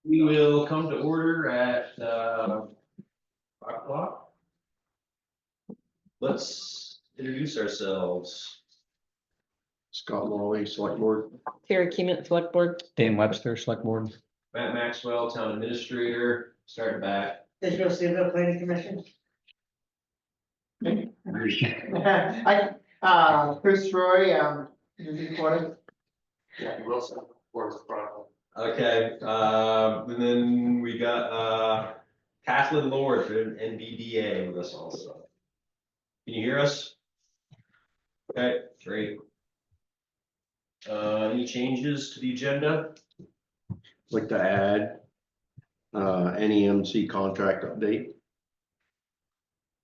We will come to order at 5 o'clock. Let's introduce ourselves. Scott Lawley, Select Board. Terry Keeman, Select Board. Dan Webster, Select Board. Matt Maxwell, Town Administrator, starting back. Digital Civil Planning Commission. Chris Roy, recording. Yeah, Wilson, Board of Chronicle. Okay, and then we got Kathleen Lord for NBDA with us also. Can you hear us? Okay, great. Any changes to the agenda? Like to add NEMC contract update.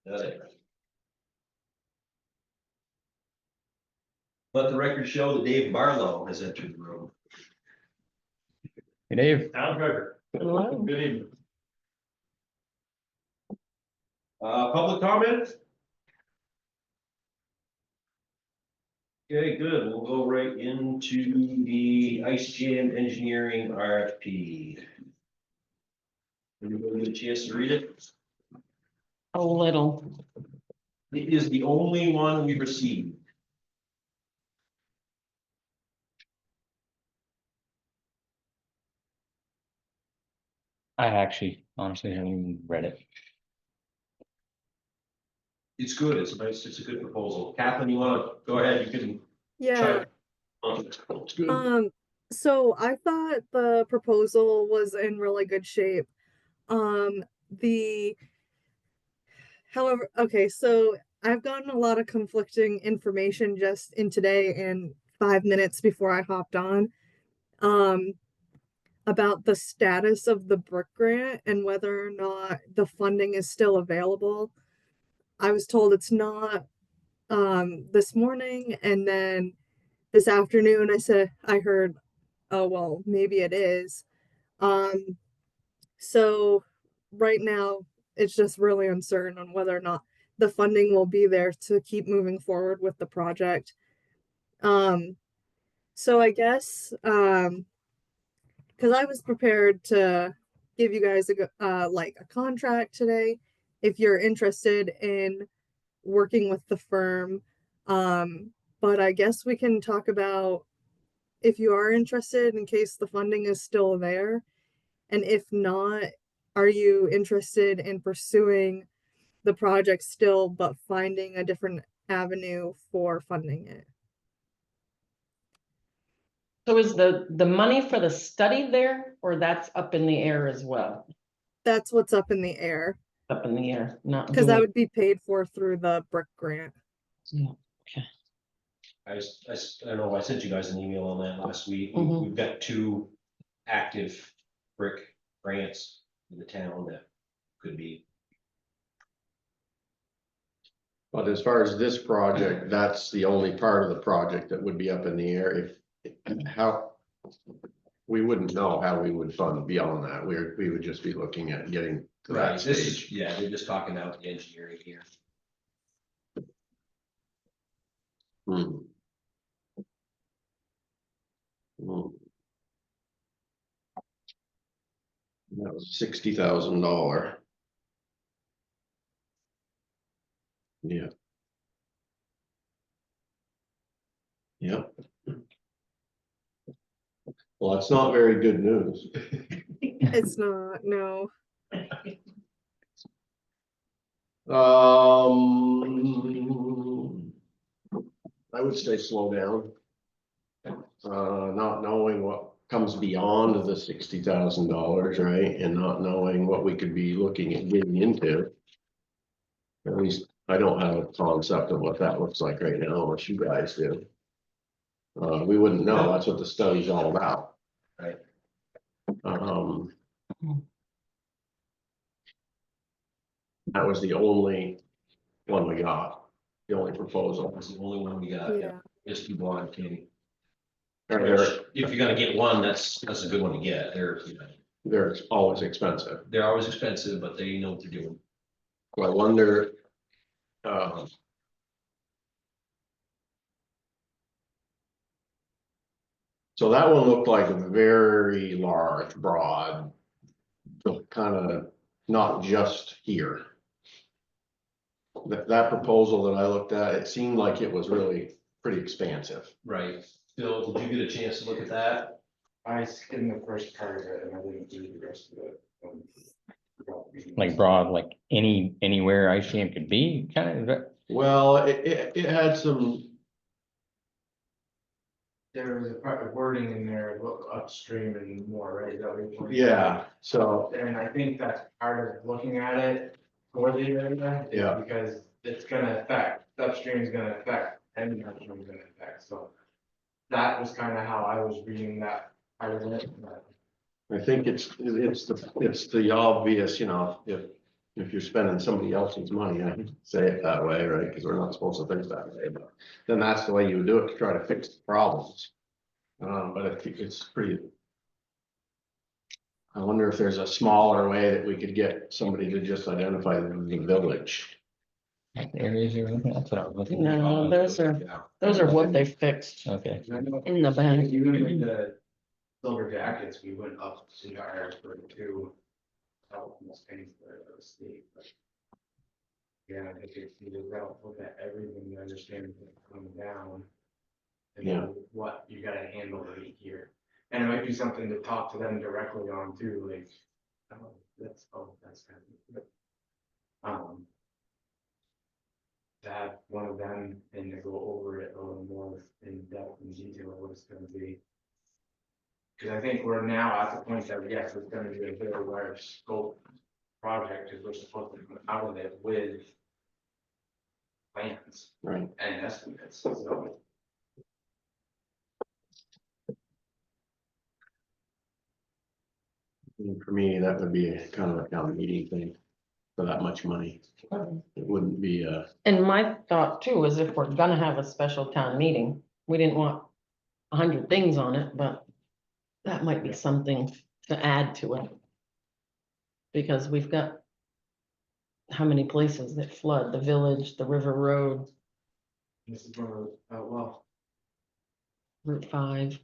Got it. Let the record show that Dave Barlow has entered the room. Hey, Dave. Town Treasurer. Hello. Good evening. Public comment? Okay, good. We'll go right into the Ice Jam Engineering RFP. Anybody get a chance to read it? A little. It is the only one we received. I actually honestly haven't even read it. It's good. It's a good proposal. Kathleen, you want to go ahead? You can. Yeah, It's good. so I thought the proposal was in really good shape. However, okay, so I've gotten a lot of conflicting information just in today and 5 minutes before I hopped on, about the status of the brick grant and whether or not the funding is still available. I was told it's not, this morning, and then this afternoon I heard, oh well, maybe it is. So right now it's just really uncertain on whether or not the funding will be there to keep moving forward with the project. So I guess because I was prepared to give you guys a contract today if you're interested in working with the firm. But I guess we can talk about if you are interested in case the funding is still there. And if not, are you interested in pursuing the project still, but finding a different avenue for funding it? So is the money for the study there, or that's up in the air as well? That's what's up in the air, Up in the air, not. because that doing- would be paid for through the brick grant. Yeah. I don't know, I sent you guys an email on that last week. Mhm. We've got 2 active brick grants in the town that could be. But as far as this project, that's the only part of the project that would be up in the air. We wouldn't know how we would fund beyond that. We would just be looking at getting to that stage. Yeah, they're just talking about the engineering here. Hmm. Hmm. That was $60,000. Yeah. Yep. Well, it's not very good news. It's not, no. I would say slow down. Not knowing what comes beyond the $60,000, right? And not knowing what we could be looking at getting into. At least I don't have a concept of what that looks like right now, unless you guys do. We wouldn't know. That's what the study's all about. Right. That was the only one we got, the only proposal. That's the only one we got. Yeah. Just keep on, Kenny. They're If you're gonna get one, that's a good one to get. they're always expensive. They're always expensive, but they know what they're doing. I wonder. So that one looked like a very large, broad, kind of not just here. That proposal that I looked at, it seemed like it was really pretty expansive. Right. Phil, did you get a chance to look at that? I skimmed the first part of it and I didn't do the rest of it. Like broad, like anywhere ICM could be, kind of, Well, it had some, There was a part of wording in there, look upstream and more, right? Is that what you're pointing yeah, so, out? And I think that's part of looking at it for the area. Is Yeah. because it's gonna affect, upstream is gonna affect, and downstream is gonna affect, so. That was kind of how I was reading that part of it, but I think it's the obvious, you know, if you're spending somebody else's money, I hate to say it that way, right, because we're not supposed to think that way, but then that's the way you would do it to try to fix the problems. But it's pretty. I wonder if there's a smaller way that we could get somebody to just identify the village. areas you're looking at, that's what I was looking at. No, those are what they fixed Okay, I know in the back. even with the silver jackets, we went up to Irisburg too. Almost paying for the state, but. Yeah, I think it's needed to look at everything to understand what's coming down. And Yeah. then what you gotta handle right here. And it might be something to talk to them directly on too, like, that's kind of. To have one of them and to go over it a little more in depth and detail of what it's gonna be. Cause I think we're now at the point that, yes, it's gonna be a very large scope project, cause we're supposed to come out of it with plans Right. and estimates, so. And for me, that would be a kind of a town meeting thing for that much money. It wouldn't be And my thought too is if we're gonna have a special town meeting, we didn't want 100 things on it, but that might be something to add to it. Because we've got how many places that flood, the village, the river road, This is where, well, Route 5.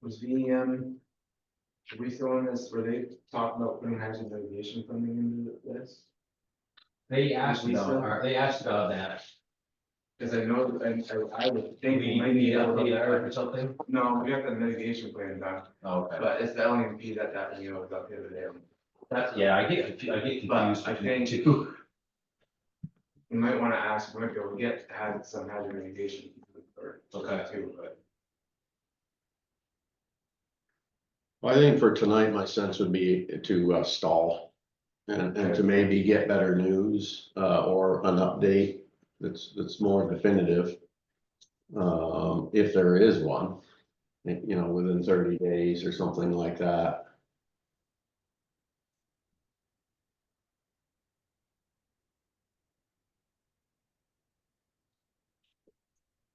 was VEM. Are we still in this, were they talking about putting hazard mitigation funding into this? They asked Lisa? about that. Cause I know, I would Do think. we might need be to able to- update that or something? No, we got the mitigation plan done, Okay. but it's the LMP that, you know, was up the other day. That's, yeah, I get confused I between the think- two. We might wanna ask, we might be able to get, have some hazard mitigation. Okay. Too, but. I think for tonight, my sense would be to stall. And to maybe get better news, or an update that's more definitive. If there is one, you know, within 30 days or something like that.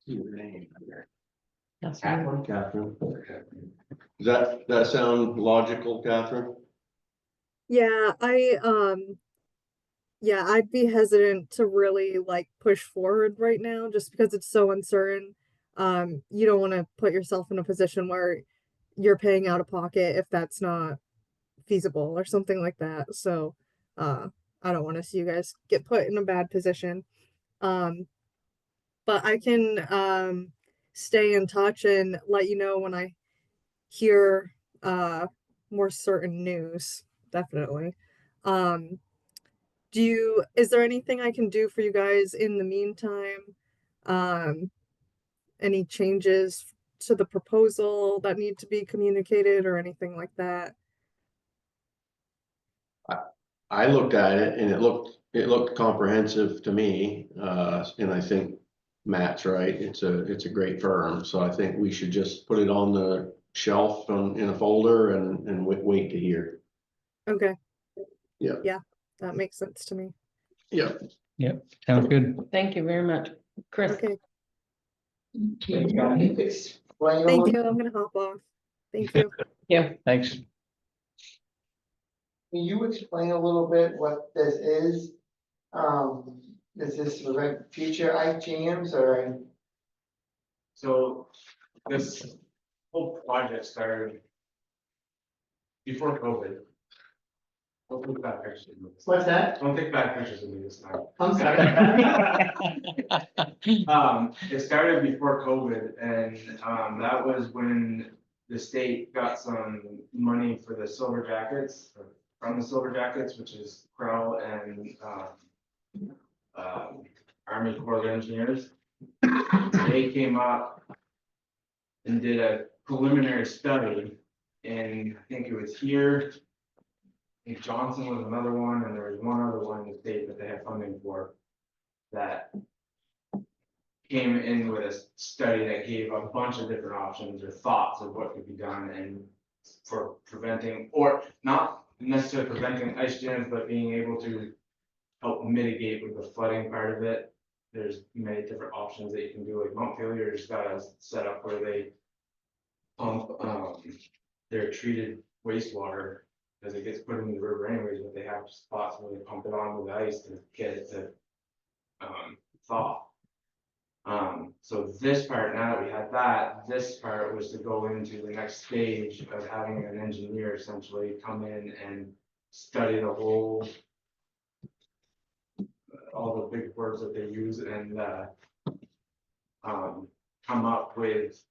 See your name there. That's Catherine? Catherine. Does that sound logical, Catherine? Yeah, yeah, I'd be hesitant to really like push forward right now just because it's so uncertain. You don't want to put yourself in a position where you're paying out of pocket if that's not feasible or something like that. So, I don't want to see you guys get put in a bad position. But I can stay in touch and let you know when I hear more certain news, definitely. Is there anything I can do for you guys in the meantime? Any changes to the proposal that need to be communicated or anything like that? I looked at it and it looked comprehensive to me, and I think Matt's right, it's a great firm, so I think we should just put it on the shelf in a folder and wait to hear. Okay. Yeah. Yeah, that makes sense to me. Yeah. yep, sounds good. Thank you very much, Chris. Okay, Explain a thank little- you. I'm gonna hop off. Thank you. Yeah, thanks. Can you explain a little bit what this is? Is this for like future IGMs or? So this whole project started before COVID. Don't take back pictures of me this time. What's that? Don't take back pictures of me this time. I'm sorry. It started before COVID, and, that was when the state got some money for the Silver Jackets, or from the Silver Jackets, which is Crowell and, Army Corps of Engineers. They came up and did a preliminary study, and I think it was here. I think Johnson was another one, and there was one other one in the state that they had funding for. That came in with a study that gave a bunch of different options or thoughts of what could be done and for preventing, or not necessarily preventing ice jams, but being able to help mitigate with the flooding part of it. There's many different options that you can do, like Montpelier just got a setup where they pump, their treated wastewater, because it gets put in the river anyways, but they have spots where they pump it on with ice to get it to, thaw. So this part, now that we had that, this part was to go into the next stage of having an engineer essentially come in and study the whole, all the big words that they use, and come up with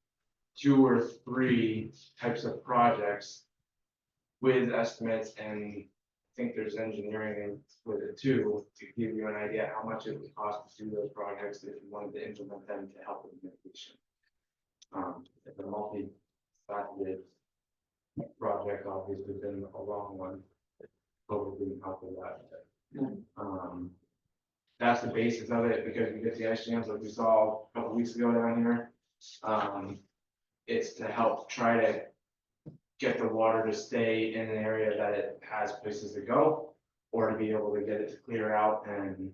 2 or 3 types of projects with estimates, and I think there's engineering with it too, to give you an idea how much it would cost to do those projects if you wanted to implement them to help with mitigation. It's a multi-faceted project, obviously been a long one. COVID didn't help with that. That's the basis of it, because we get the ice jams like we saw a couple weeks ago down here. It's to help try to get the water to stay in an area that it has places to go, or to be able to get it to clear out and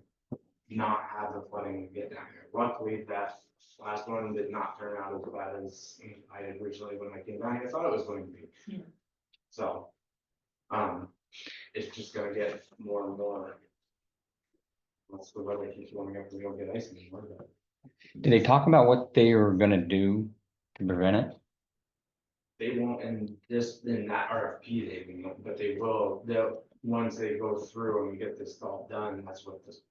not have the flooding get down here. Luckily, that last one did not turn out as bad as I had originally, when I came down here, thought it was going to be. So, it's just gonna get more and more. Once the weather keeps warming up, we don't get ice anymore, but Did they talk about what they were gonna do to prevent it? they won't, in that RFP, they won't, but they will, once they go through and we get this all done, that's what this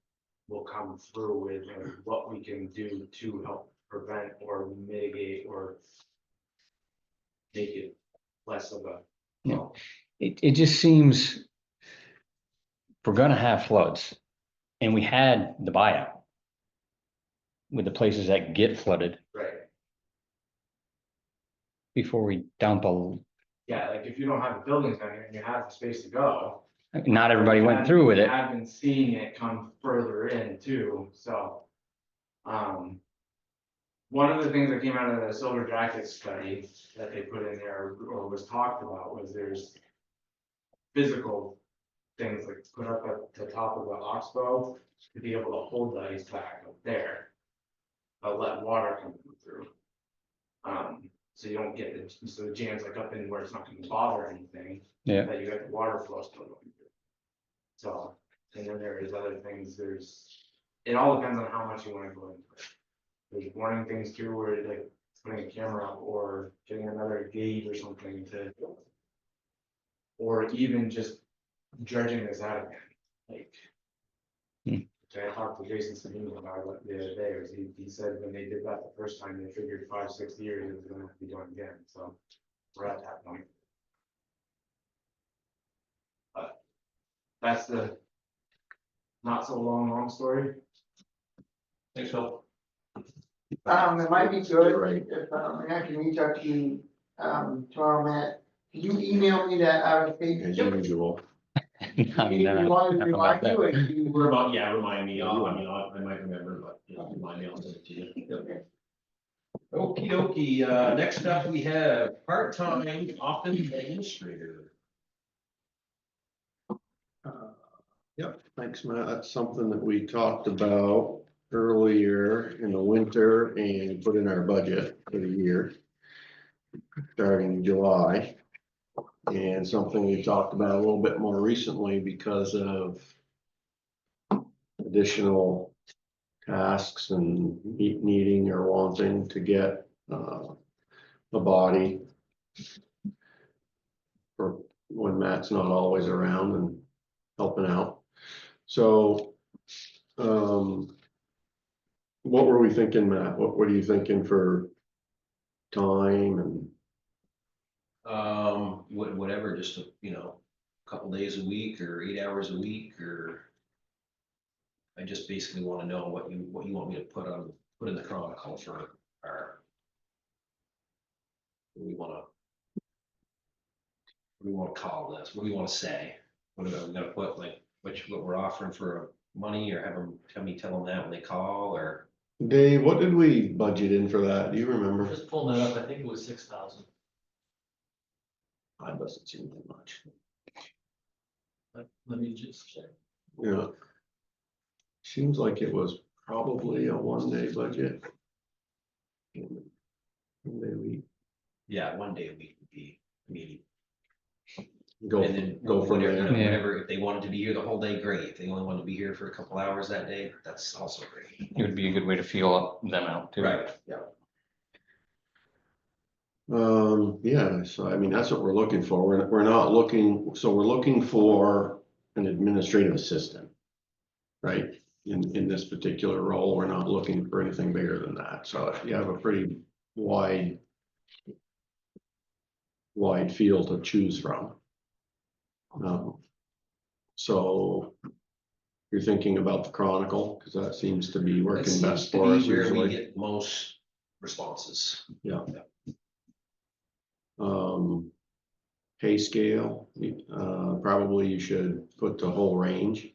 will come through with, and what we can do to help prevent or mitigate or make it less of a. Yeah. It just seems, if we're gonna have floods, and we had the buyout with the places that get flooded Right, before we dump a, yeah, like if you don't have the buildings down here and you have the space to go. not everybody went through with it. I've been seeing it come further in too, so. One of the things that came out of the Silver Jacket study that they put in there or was talked about was there's physical things like put up at the top of the oxbow to be able to hold the ice back up there. But let water come through. So you don't get it, so the jams like up in where it's not gonna bother anything. Yeah. That you got the water flow still going through. So, and then there is other things, it all depends on how much you wanna go into it. There's warning things too, where like putting a camera up or getting another gauge or something to. Or even just dredging this out again, like. I talked to Jason Sabine about it the other day, he said when they did that the first time, they figured 5-6 years it was gonna have to be done again, so. We're at that point. But that's the not so long story. Thanks, Phil. It might be good Right. if, I can reach out to you, tomorrow, Matt. Can you email me that out of state? As usual. You want to remind you, or you? Remind me, I might remember, but remind me, I'll send it to you. Okey dokey, next up we have part-time office administrator. Yep, thanks, Matt. That's something that we talked about earlier in the winter and put in our budget for the year. Starting July. And something we talked about a little bit more recently because of additional tasks and needing or wanting to get a body for when Matt's not always around and helping out. So, what were we thinking, Matt? What are you thinking for time and? Whatever, just, you know, a couple days a week or 8 hours a week, or. I just basically wanna know what you want me to put in the Chronicle for our. What do we wanna call this? What do we wanna say? What are we gonna put, like, what we're offering for money, or have me tell them that when they call, or? Dave, what did we budget in for that? Do you remember? Just pulling that up, I think it was 6,000. I doesn't seem that much. Let me just check. Yeah. Seems like it was probably a 1-day budget. 1-day week. Yeah, 1 day a week would be, I mean. Go, And then go from whatever, you know, there. Yeah. whatever, if they wanted to be here the whole day, great. If they only wanted to be here for a couple hours that day, that's also great. It would be a good way to feel up them out too. Yeah. Yeah, so I mean, that's what we're looking for. We're not looking, so we're looking for an administrative assistant. Right? In this particular role, we're not looking for anything bigger than that. So you have a pretty wide field to choose from. So you're thinking about the Chronicle, because that seems to be That working seems best to for us be where we usually. get most responses. Pay scale, probably you should put the whole range.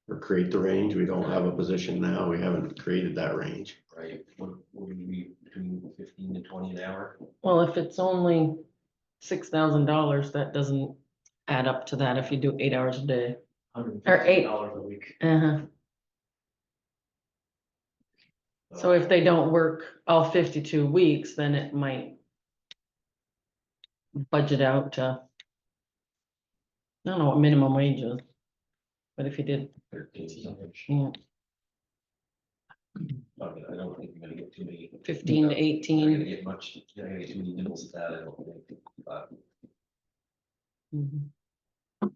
Or create the range. We don't have a position now. We haven't created that range. Right, what would we, between 15 to 20 an hour? Well, if it's only $6,000, that doesn't add up to that if you do 8 hours a day. $150 a week. Uh-huh. So if they don't work all 52 weeks, then it might budget out to, I don't know what minimum wage is. But if you did, 13. yeah, I don't think you're gonna get too many. 15 to You're not 18. gonna get much, you're not gonna get too many nibbles at that, I don't think, but. Mhm. But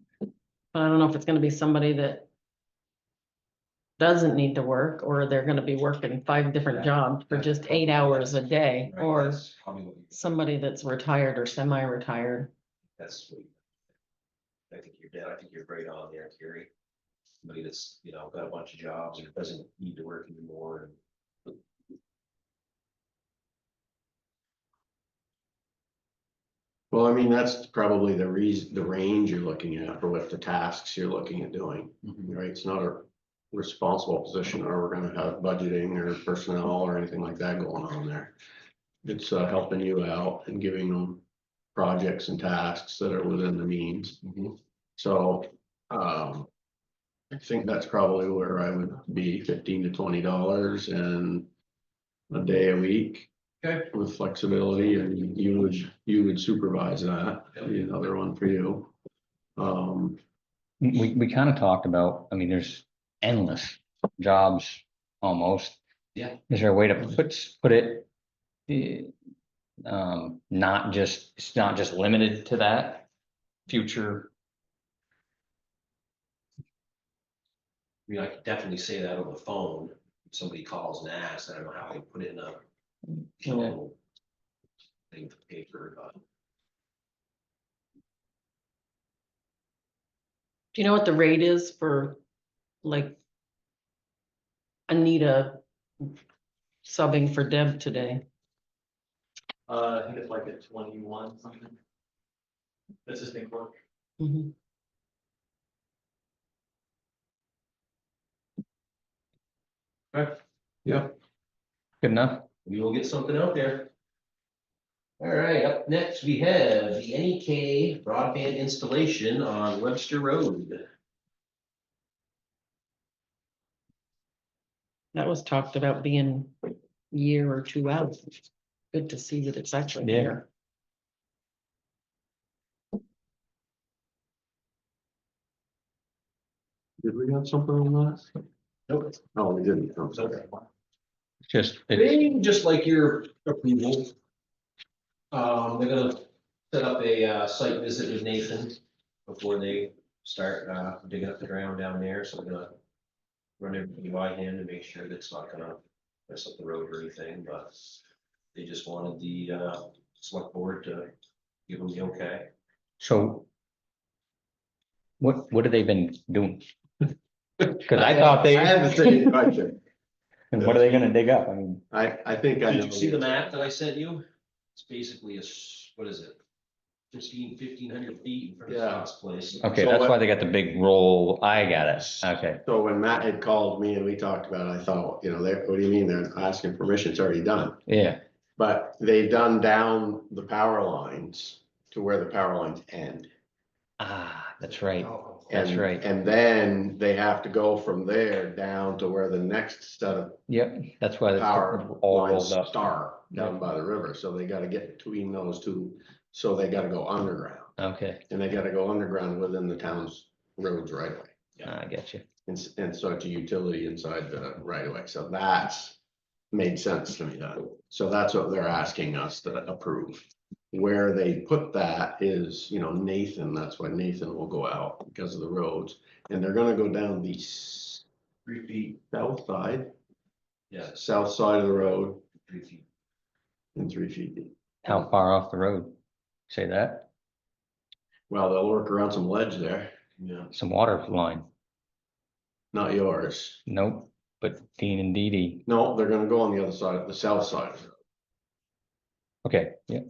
I don't know if it's gonna be somebody that doesn't need to work, or they're gonna be working 5 different Yeah. jobs for just 8 hours a day, Right, or that's probably what somebody that's retired or semi-retired. that's what. I think you're dead, I think you're right on there, Carrie. Somebody that's, you know, got a bunch of jobs and doesn't need to work anymore, and Well, I mean, that's probably the range you're looking at for what the tasks you're looking at doing, right? It's not a responsible position, or we're gonna have budgeting or personnel or anything like that going on there. It's helping you out and giving them projects and tasks that are within the means. So, I think that's probably where I would be, $15 to $20 and a day a week. Okay. With flexibility, and you would supervise that, be another one for you. We kind of talked about, I mean, there's endless jobs almost. Yeah. Is there a way to put it? It's not just limited to that future. I mean, I could definitely say that over the phone, if somebody calls and asks, I don't know how they put it in a. little thing for paper, but. Do you know what the rate is for, like, Anita subbing for Deb today? I think it's like a 21 something. Assistant clerk. Mhm. Yeah. Good enough. We will get something out there. All right, up next, we have the NEK broadband installation on Webster Road. That was talked about being a year or 2 out. Good to see that it's actually Yeah. here. Did we have something on that? Nope. Oh, we didn't. I'm sorry. Just, it's, They just like your approval. They're gonna set up a, site visit with Nathan before they start, digging up the ground down there, so we're gonna run everything by him to make sure that it's not gonna mess up the road or anything, but they just wanted the, select board to give them the okay. So what have they been doing? Cause I thought I had the they, same question. and what are they gonna dig up? I mean, I think I Did know. you see the map that I sent you? It's basically what is it? 1,500 feet in front of Yeah. Scott's place. okay, So that's what- why they got the big roll. I got it. Okay. So when Matt had called me and we talked about it, I thought, you know, what do you mean they're asking permission? It's already done. Yeah, But they've done down the power lines to where the power lines end. that's right. Oh, That's And- right. And then they have to go from there down to where the next set of Yep, that's why power they're all lines rolled up. start down by the river. So they gotta get between those two. So they gotta go underground. Okay, And they gotta go underground within the town's roads right away. I get you. And so it's a utility inside the right of way. So that's made sense to me then. So that's what they're asking us to approve. Where they put that is, you know, Nathan, that's why Nathan will go out because of the roads. And they're gonna go down the 3 feet, south side, yes, south side of the road 3 feet. and 3 feet deep. How far off the road? Say that? Well, they'll work around some ledge there, Yeah. Some water line? not yours. Nope, but Dean and Dee Dee. No, they're gonna go on the other side, the south side. of the road. Okay, yeah.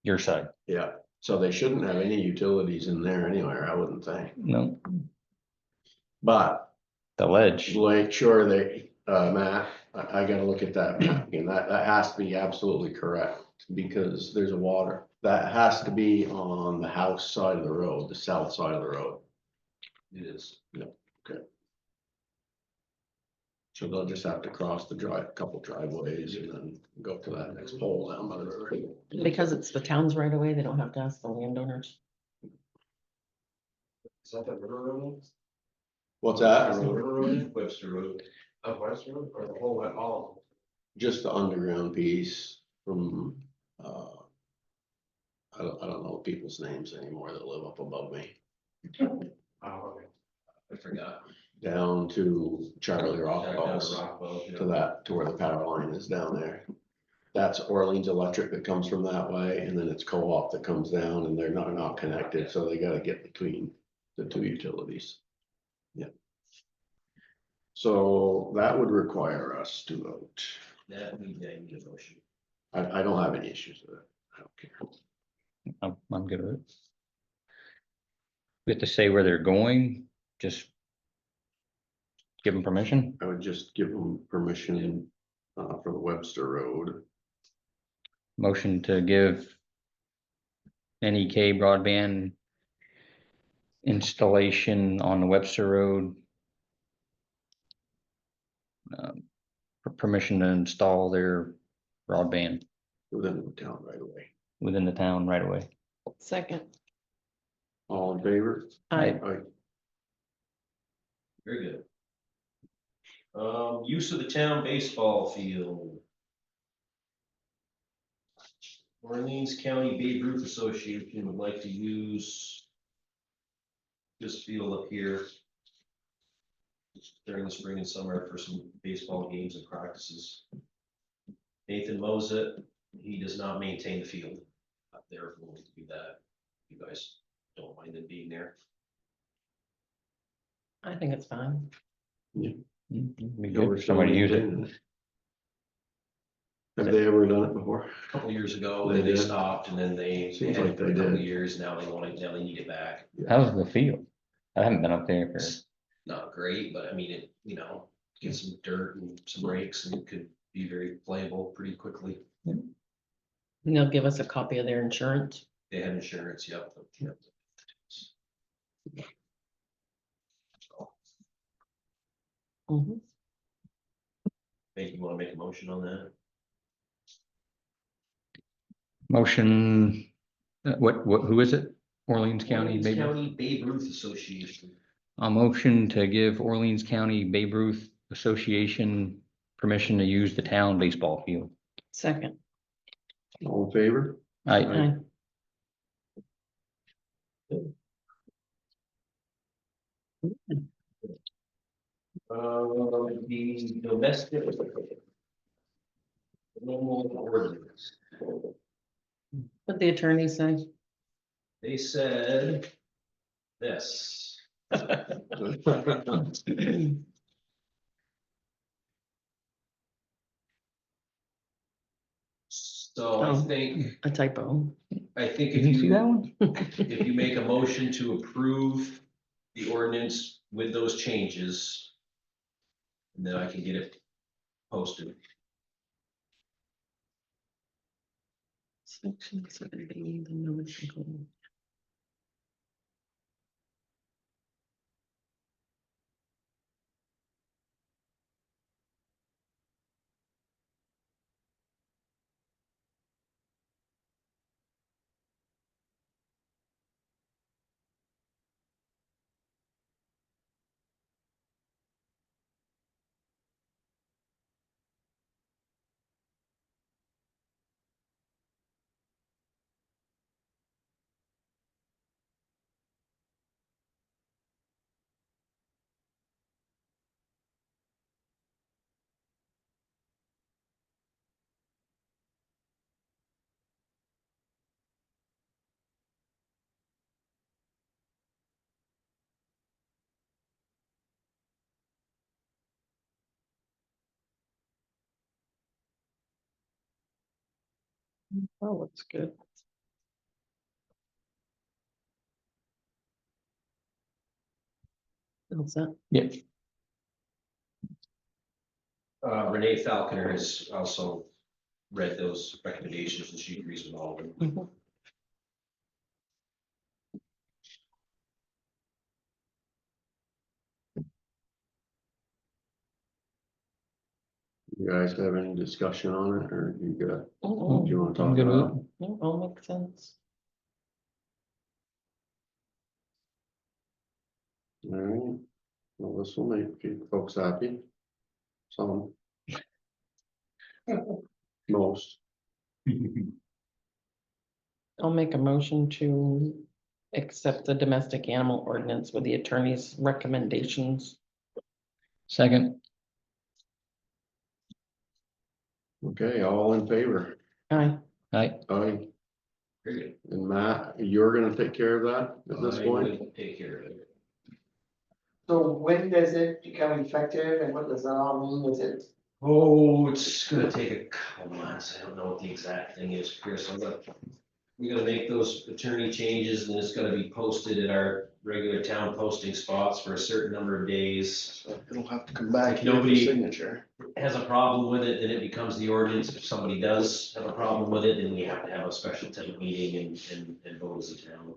Your side? Yeah, so they shouldn't have any utilities in there anywhere, I wouldn't think. No, But the ledge. Blake, sure, they, Matt, I gotta look at that map again, that has to be absolutely correct, because there's a water. That has to be on the house side of the road, the south side of the road, It is. so they'll just have to cross the couple driveways and then go to that next pole down by the river. Because it's the town's right away, they don't have to ask the landowners. Is that the river road? What's That's that? the river road, Webster Road. of West Road, or the whole, all Just the underground piece from, I don't know people's names anymore that live up above me. of them? Oh, okay. I forgot. Down to Charlie Down to Rockwell's, Rockwell, yeah. to that, to where the power line is down there. That's Orleans Electric that comes from that way, and then it's Co-op that comes down, and they're not connected, so they gotta get between the two utilities. Yep. So that would require us to vote. That need a motion. I don't have any issues with it. I don't care. I'm good with it. We have to say where they're going, just give them permission. I would just give them permission, for the Webster Road. Motion to give NEK broadband installation on the Webster Road. Permission to install their broadband Within the town right away. within the town right away. Second. All in favor? I, Aye. Very good. Use of the town baseball field. Orleans County Babe Ruth Association would like to use this field up here during the spring and summer for some baseball games and practices. Nathan mows it. He does not maintain the field up there. If we want to do that, you guys don't mind them being there. I think it's fine. Be Yeah, we're good, somebody use it. still Have they ever done it before? A couple years ago, They then they did. stopped, and then they Seems had like it for they a couple did. of years, now they need it back. How's the field? I haven't been up there for, It's not great, but I mean, it, get some dirt and some rakes, and it could be very playable pretty quickly. And they'll give us a copy of their insurance. They had insurance, yep. Mhm. Think you wanna make a motion on that? motion, who is it? Orleans County, Orleans Babe Ruth? County Babe Ruth Association. A motion to give Orleans County Babe Ruth Association permission to use the town baseball field. Second. All in favor? Aye. The domestic. Normal ordinance, What the attorney say? they said this. So I Oh. think, A typo. if Did you see that you, one? if you make a motion to approve the ordinance with those changes, then I can get it posted. Section 70, the notice of goal. Oh, looks good. What's that? Yep. Renee Falconer has also read those recommendations and she agrees with all of them. Mhm. You guys have any discussion on it, or you got, Oh, do you wanna I'm talk good with about? it. no, all makes sense. All right, well, this will make you folks happy. Some. Most. I'll make a motion to accept the domestic animal ordinance with the attorney's recommendations. Second, Okay, all in favor? Aye. aye, Aye. Very good. And Matt, you're gonna take care of that at this I point? will take care of it. So when does it become effective and what does that all mean? Is it? Oh, it's gonna take a couple months. I don't know what the exact thing is, Chris. We're gonna make those attorney changes and it's gonna be posted at our regular town posting spots for a certain number of days. It'll have to come back If here for nobody- signature. Has a problem with it, then it becomes the ordinance. If somebody does have a problem with it, then we have to have a special town meeting and vote as a town.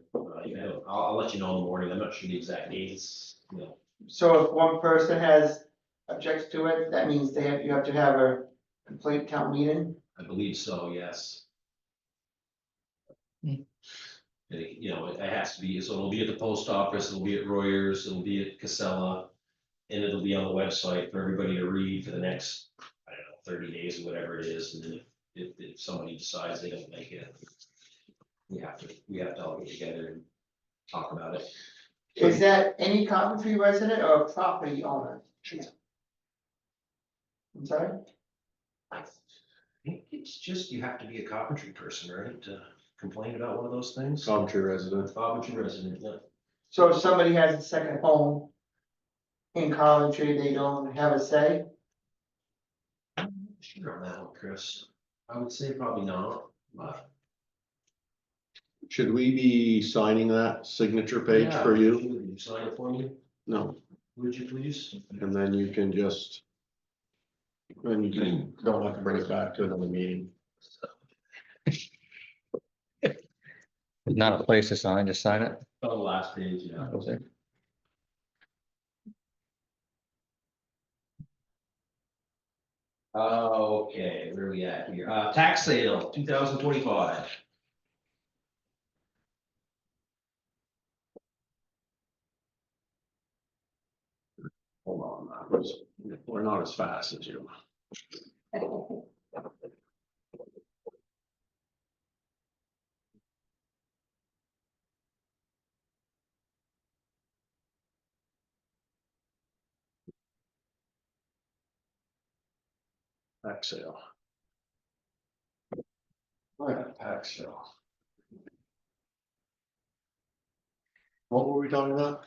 I'll let you know in the morning. I'm not sure the exact dates, you know. So if one person has objects to it, that means you have to have a complete town meeting? I believe so, yes. Hmm. You know, it has to be, so it'll be at the post office, it'll be at Royers, it'll be at Casella, and it'll be on the website for everybody to read for the next, I don't know, 30 days or whatever it is, and then if somebody decides they don't like it, we have to all get together and talk about it. Is that any Coventry resident or property owner? I'm sorry? I think it's just, you have to be a Coventry person, right, to complain about one of those things? Coventry resident. Coventry resident, yeah. So if somebody has a second home in Coventry, they don't have a say? Sure on that one, Chris. I would say probably not, but. Should we be signing that signature page Yeah, for you? would you sign it for me, No, would you please? and then you can just. Then you can, don't have to bring it back to another meeting. there's not a place to sign, just sign it. On the last page, yeah. Okay. Okay, where are we at here? Tax sale, 2025. Hold on, we're not as fast as you. Tax sale. Alright, tax sale. What were we talking about?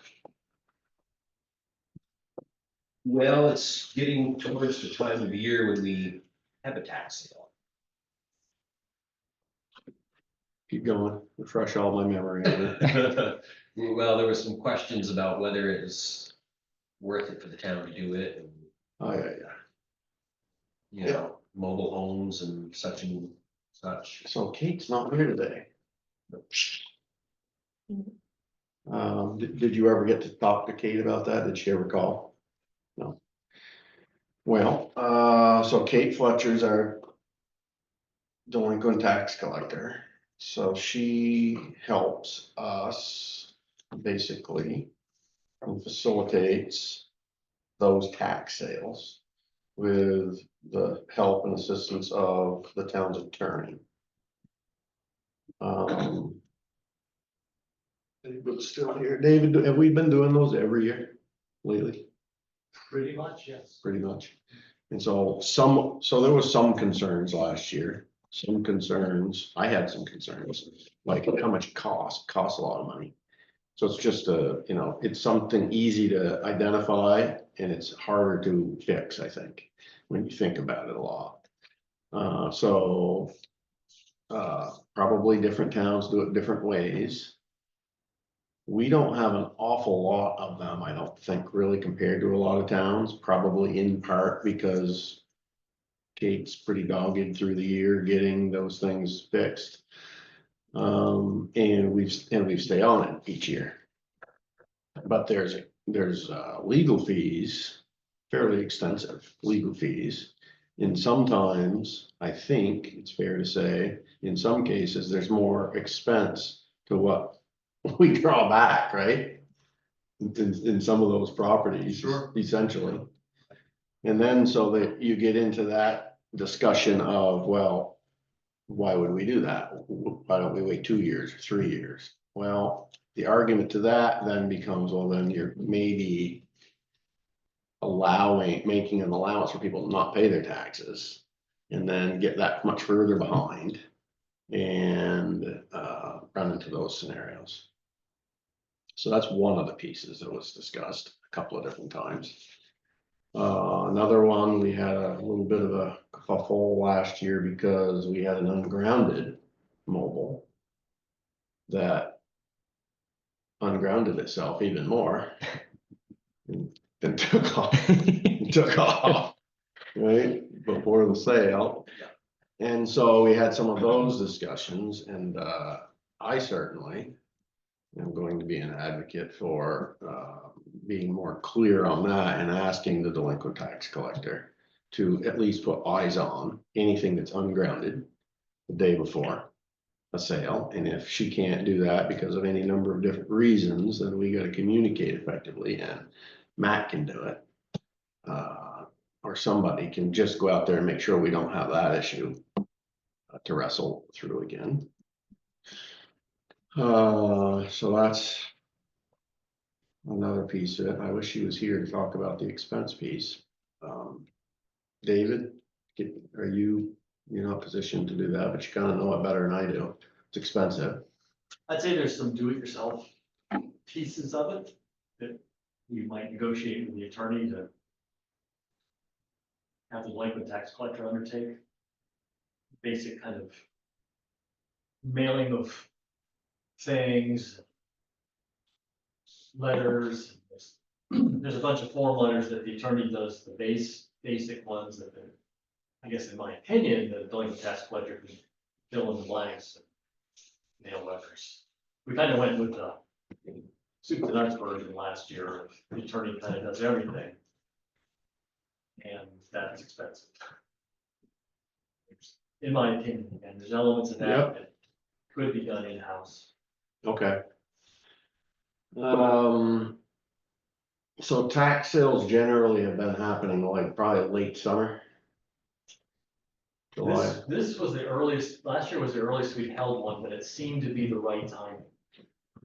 Well, it's getting towards the time of the year when we have a tax sale. Keep going, refresh all my memory. on it. Well, there were some questions about whether it was worth it for the town to do it, and, Oh, yeah, you know, mobile homes and such and such. So Kate's not here today. Did you ever get to talk to Kate about that? Did she ever call? No. Well, so Kate Fletcher's our delinquent tax collector. So she helps us basically and facilitates those tax sales with the help and assistance of the town's attorney. David's still here. David, have we been doing those every year lately? Pretty much, yes. Pretty much. And so there was some concerns last year, some concerns, I had some concerns, like how much it costs a lot of money. So it's just it's something easy to identify and it's harder to fix, I think, when you think about it a lot. Probably different towns do it different ways. We don't have an awful lot of them, I don't think, really compared to a lot of towns, probably in part because Kate's pretty dogged through the year getting those things fixed. And we stay on it each year. But there's legal fees, fairly extensive legal fees. And sometimes, I think it's fair to say, in some cases, there's more expense to what we draw back, right? In some of those properties, Sure. essentially. And then so that you get into that discussion of, well, why would we do that? Why don't we wait 2 years or 3 years? Well, the argument to that then becomes, well, then you're maybe making an allowance for people to not pay their taxes and then get that much further behind and run into those scenarios. So that's one of the pieces that was discussed a couple of different times. Another one, we had a little bit of a kerfuffle last year because we had an ungrounded mobile that ungrounded itself even more and took off, right, before the sale. And so we had some of those discussions and I certainly am going to be an advocate for being more clear on that and asking the delinquent tax collector to at least put eyes on anything that's ungrounded the day before a sale. And if she can't do that because of any number of different reasons, then we got to communicate effectively, and Matt can do it. Or somebody can just go out there and make sure we don't have that issue to wrestle through again. So that's another piece of it. I wish he was here to talk about the expense piece. David, you're not positioned to do that, but you kind of know it better than I do. It's expensive. I'd say there's some do-it-yourself pieces of it that you might negotiate with the attorney to have the delinquent tax collector undertake. Basic kind of mailing of things, letters. There's a bunch of form letters that the attorney does, the basic ones that I guess in my opinion, the delinquent tax collector can fill in the blanks and mail letters. We kind of went with the soup to nuts version last year. The attorney kind of does everything. And that's expensive. In my opinion, and there's elements of that that could be done in-house. Okay. So tax sales generally have been happening like probably late summer. July. This was the earliest, last year was the earliest we held one, but it seemed to be the right time.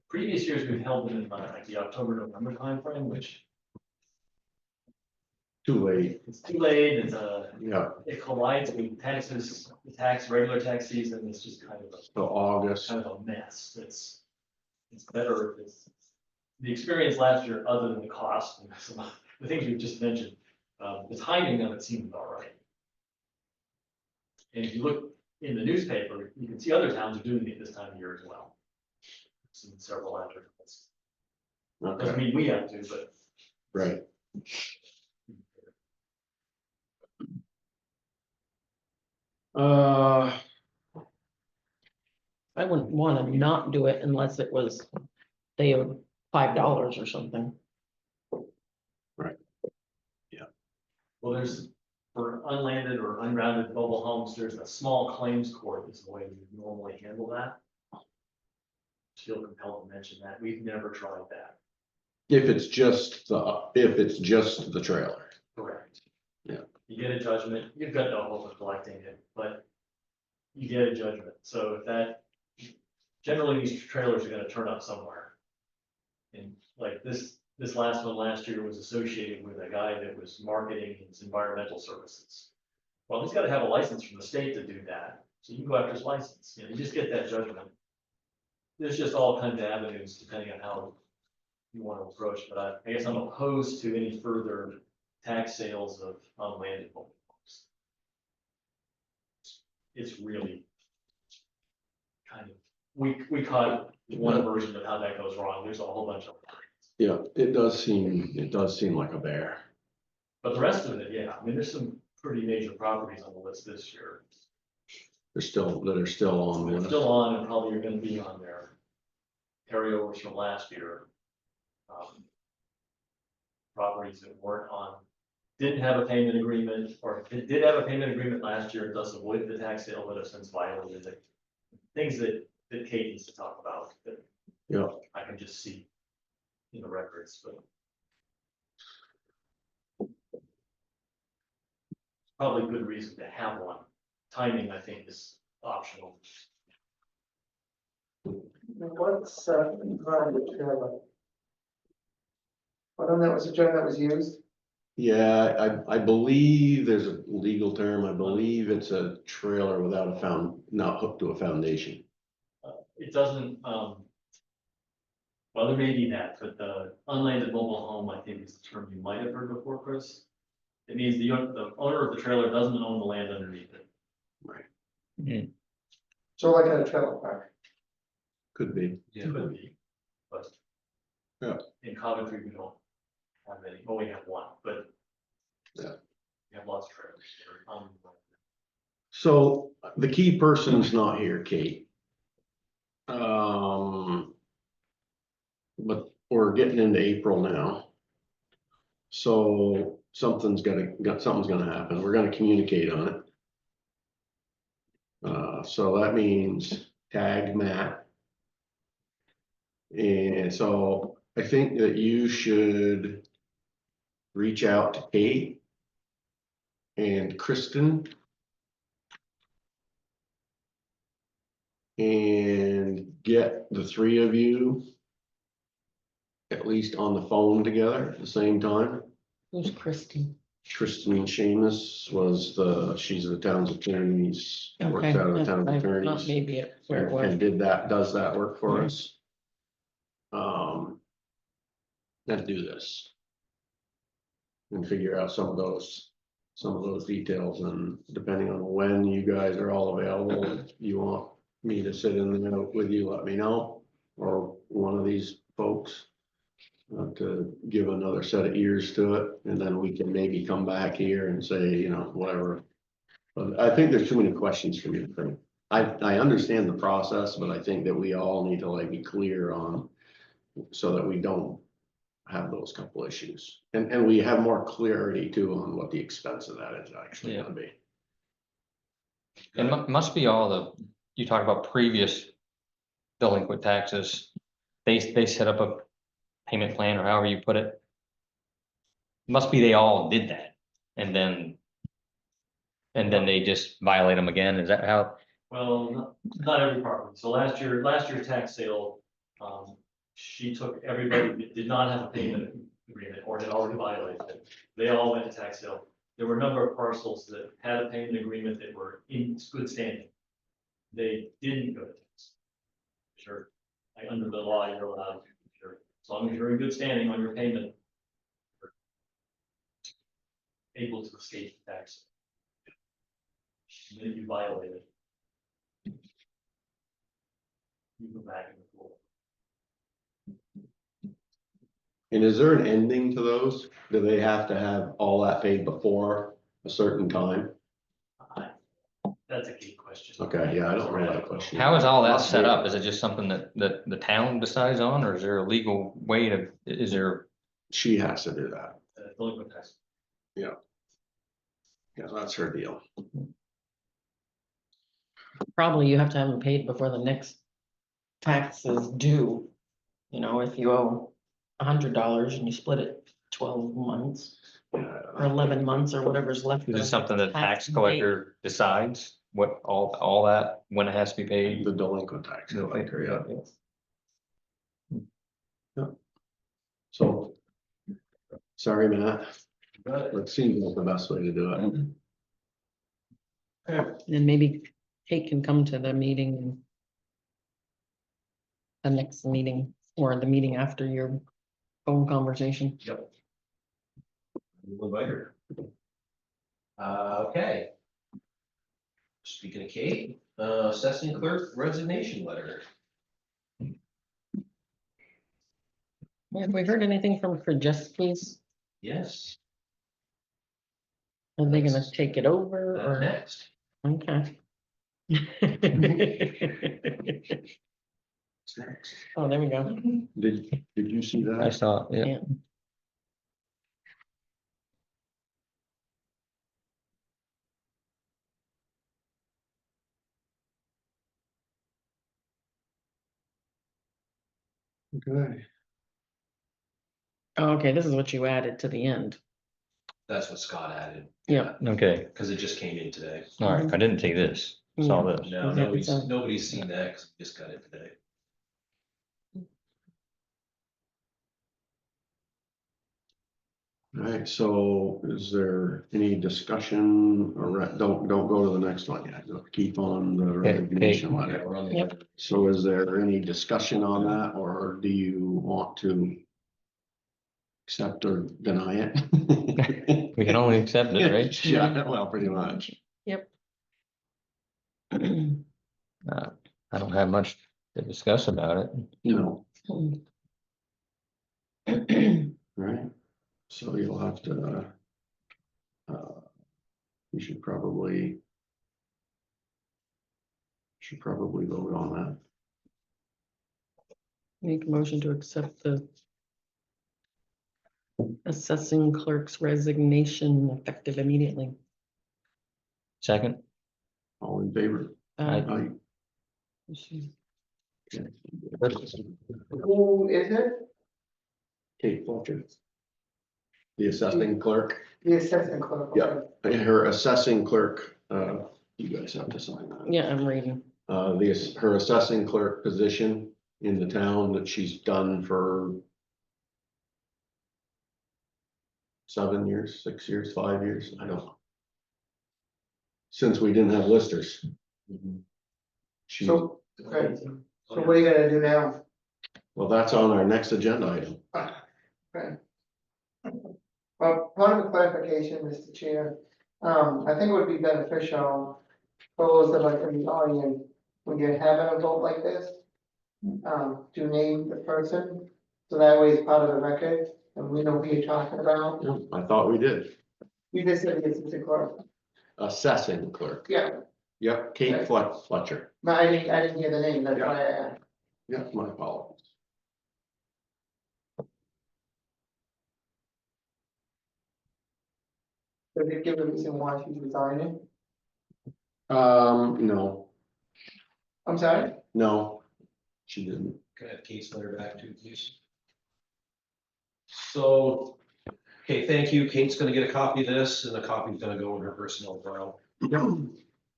Previous years we've held them in like the October, November timeframe, which Too late, It's too late, yeah, it collides with taxes, regular tax season, it's just so August, kind of a mess. It's better if it's, the experience last year, other than the cost, and some of the things we've just mentioned, the timing of it seemed about right. And if you look in the newspaper, you can see other towns are doing it this time of year as well. Seen several articles. Doesn't okay, mean we have to, but right. Uh, I wouldn't wanna not do it unless it was, they owed $5 or something. well, there's, for unlanded or ungrounded mobile homes, there's a small claims court is the way we normally handle that. Feel compelled to mention that. We've never tried that. if it's just the trailer, Correct. Yeah. You get a judgment, you've got no hope of collecting it, but you get a judgment. So if that, generally these trailers are gonna turn up somewhere. And like this last one last year was associated with a guy that was marketing his environmental services. Well, he's gotta have a license from the state to do that, so you can go after his license, you just get that judgment. There's just all kinds of avenues depending on how you want to approach, but I guess I'm opposed to any further tax sales of unlanded mobile homes. It's really kind of, we caught one version of how that goes wrong, there's a whole bunch of. yeah, it does seem like a bear. But the rest of it, yeah, I mean, there's some pretty major properties on the list this year. That are still on They're the still on and probably are gonna be on there. Carryovers from last year. Properties that weren't on, didn't have a payment agreement, or did have a payment agreement last year, thus avoided the tax sale, but have since violated it. Things that Kate needs to talk about, that Yeah. I can just see in the records, but. Probably good reason to have one. Timing, I think, is optional. What's, the trailer? What on that was the trailer that was used? Yeah, I believe there's a legal term. I believe it's a trailer without not hooked to a foundation. It doesn't, well, there may be that, but the unlanded mobile home, I think is the term you might have heard before, Chris. It means the owner of the trailer doesn't own the land underneath it. So like at a trailer park. Could be. Could be, but. Yeah. In Coventry, we don't have any, well, we have one, but. Yeah. We have lots of trailers. that are So the key person's not here, Kate. But we're getting into April now. So something's gonna happen. We're gonna communicate on it. So that means tag Matt. And so I think that you should reach out to Kate and Kristen. And get the three of you at least on the phone together at the same time. Who's Christie? Kristen Seamus she's the town's attorney, works Okay, out of the town's I thought attorneys. maybe it where it was. And does that work for us? Let's do this. And figure out some of those details, and depending on when you guys are all available, if you want me to sit in there with you, let me know, or one of these folks. To give another set of ears to it, and then we can maybe come back here and say, whatever. But I think there's too many questions for me to think. I understand the process, but I think that we all need to be clear on, so that we don't have those couple issues. And we have more clarity too on what the expense of that is actually gonna be. And must be all you talk about previous delinquent taxes. They set up a payment plan, or however you put it. Must be they all did that, and then they just violate them again. Is that how? Well, not every property. So last year's tax sale, she took everybody that did not have a payment agreement or had already violated it. They all went to tax sale. There were a number of parcels that had a payment agreement that were in good standing. They didn't go to tax. Sure, like under the law, you're allowed to, sure, as long as you're in good standing on your payment. You're able to escape tax. And then you violate it. You go back in the pool. And is there an ending to those? Do they have to have all that paid before a certain time? That's a key question. Okay, yeah, I don't know that question. How is all that set up? Is it just something that the town decides on, or is there a legal way to, is there? She has to do that. Delinquent tax. Yeah, that's her deal. Probably you have to have them paid before the next tax is due. You know, if you owe $100 and you split it 12 months or 11 months or whatever's left. Is of it something that tax tax date. collector decides what all that, when it has to be paid? The delinquent tax collector, yeah. So, sorry, Matt. That seems like the best way to do it. Then maybe Kate can come to the meeting. The next meeting or the meeting after your phone conversation. Yep. We'll invite her. Okay. Speaking of Kate, assessing clerk resignation letter. Have we heard anything from Krajewski's? Yes, Are they gonna take it over or? next. Okay. Oh, there we go. Did you see I that? saw, yeah. Yeah. Okay. Oh, okay, this is what you added to the end. That's what Scott added. Yeah. Okay, Because it just came in today. all right, I didn't see this, saw this. No, Yeah, nobody's seen that because we just got it today. All right, so is there any discussion or don't go to the next one yet. Keep on the resignation Yeah, letter. we're on the. Yep. So is there any discussion on that or do you want to accept or deny it? We can only accept it, right? Yeah, well, pretty much. Yep. I don't have much to discuss about it. No, right? So you'll have to, you should probably vote on that. Make a motion to accept the assessing clerk's resignation effective immediately. Second, All in favor? Uh, Aye. Who is it? Kate Fletcher. The assessing clerk. The assistant clerk. Yeah, her assessing clerk, you guys have to sign that. Yeah, I'm reading. Her assessing clerk position in the town that she's done for 7 years, 6 years, 5 years, I don't know. Since we didn't have listers. She, So, okay, so what are you gonna do now? well, that's on our next agenda item. Okay. Well, part of the clarification, Mr. Chair, I think it would be beneficial for those that are in the audience, when you're having a vote like this, to name the person, so that way it's part of the record, and we know who you're talking about. Yeah, I thought we did. You just said the assistant clerk. Assessing clerk. Yeah, Yep, Kate Fletcher. but I didn't hear the name, that's why I asked. Yep, my apologies. Did they give a reason why she's resigning? No, I'm sorry? no, she didn't. Can I have Kate's letter back too, please? So, okay, thank you. Kate's gonna get a copy of this and a copy's gonna go in her personnel file.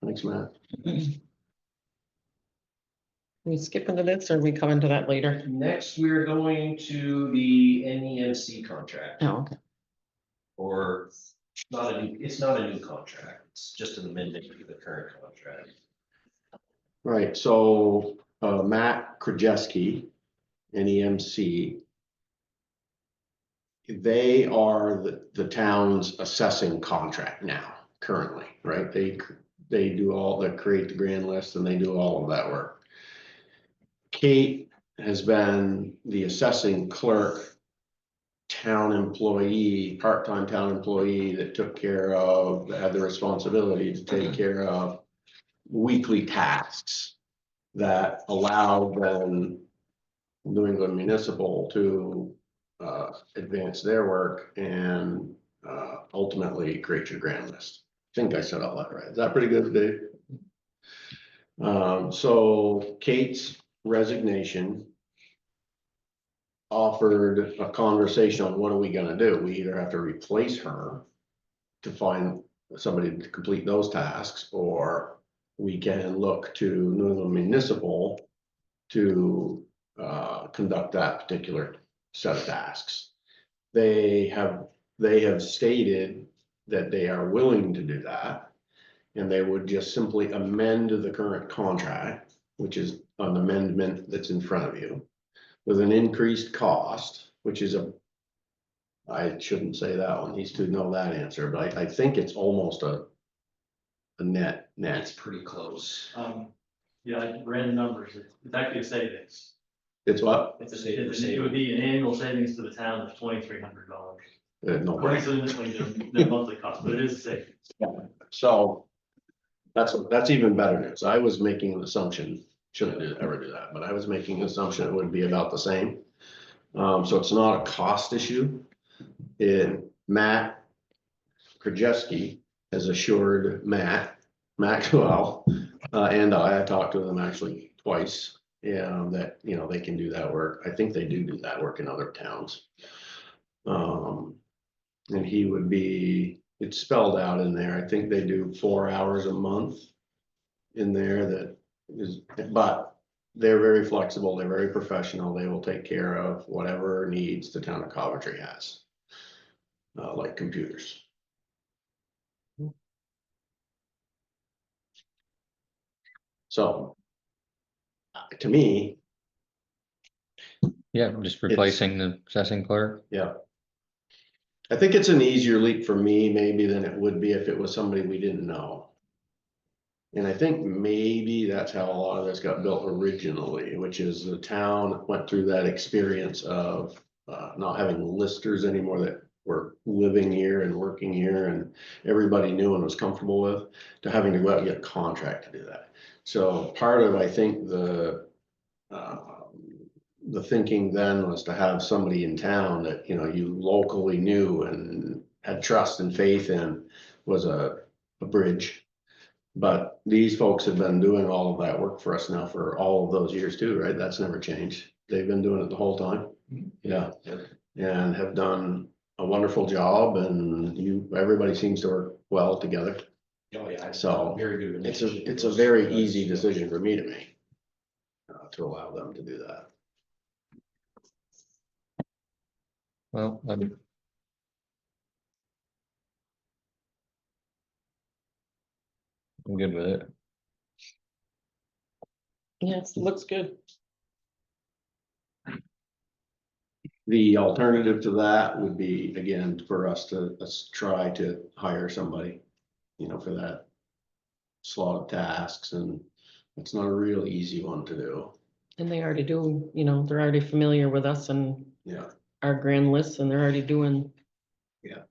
Thanks, Matt. We skip into this or we come into that later? Next, we're going to the NEMC contract, Oh, okay. or it's not a new contract, it's just an amendment to the current contract. Right, so, Matt Krajewski, NEMC. They are the town's assessing contract now, currently, right? They do all, they create the grand list and they do all of that work. Kate has been the assessing clerk, town employee, part-time town employee that took care of, that had the responsibility to take care of weekly tasks that allowed them New England Municipal to advance their work and ultimately create your grand list. I think I said all that right. Is that pretty good, Dave? So Kate's resignation offered a conversation on what are we gonna do? We either have to replace her to find somebody to complete those tasks, or we can look to New England Municipal to conduct that particular set of tasks. They have stated that they are willing to do that. And they would just simply amend the current contract, which is an amendment that's in front of you, with an increased cost, which is I shouldn't say that one, needs to know that answer, but I think it's almost a net. It's pretty close. Yeah, I ran the numbers, it's actually a savings. It's what? It would be an annual savings to the town of $2,300. No. According to the monthly cost, but it is a savings. So that's even better news. I was making an assumption, shouldn't ever do that, but I was making an assumption it would be about the same. So it's not a cost issue. Matt Krajewski has assured Maxwell, and I talked to them actually twice, that, they can do that work. I think they do that work in other towns. And he would be, it's spelled out in there. I think they do 4 hours a month in there that is, but they're very flexible. They're very professional. They will take care of whatever needs the town of Coventry has. Like computers. So, to me, Yeah, just replacing the assessing clerk. yeah. I think it's an easier leap for me maybe than it would be if it was somebody we didn't know. And I think maybe that's how a lot of this got built originally, which is the town went through that experience of not having listers anymore that were living here and working here and everybody knew and was comfortable with, to having to go out and get a contract to do that. So part of, I think, the thinking then was to have somebody in town that, you locally knew and had trust and faith in, was a bridge. But these folks have been doing all of that work for us now for all of those years too, right? That's never changed. They've been doing it the whole time. Yeah. And have done a wonderful job, and everybody seems to work well together. Oh, yeah. So Very good. it's a very easy decision for me to make, to allow them to do that. Well, I'm good with it. Yes, looks good. The alternative to that would be, again, for us to, let's try to hire somebody, for that slot of tasks, and it's not a real easy one to do. And they already do, they're already familiar with us and Yeah. our grand lists, and they're already doing. The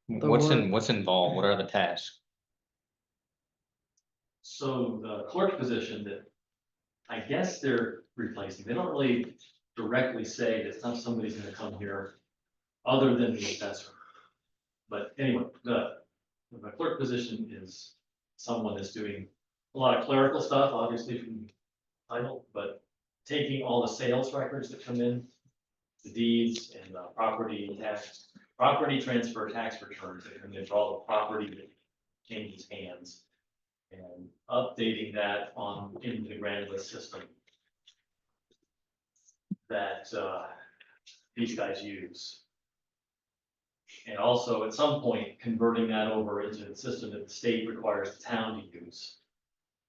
What's work. what's involved? What are the tasks? So the clerk position that I guess they're replacing, they don't really directly say that somebody's gonna come here other than the assessor. But anyway, the clerk position is someone that's doing a lot of clerical stuff, obviously from the title, but taking all the sales records that come in, the deeds and the property transfer tax returns that come in for all the property that changes hands, and updating that into the grand list system. that, these guys use. And also, at some point, converting that over into the system that the state requires the town to use.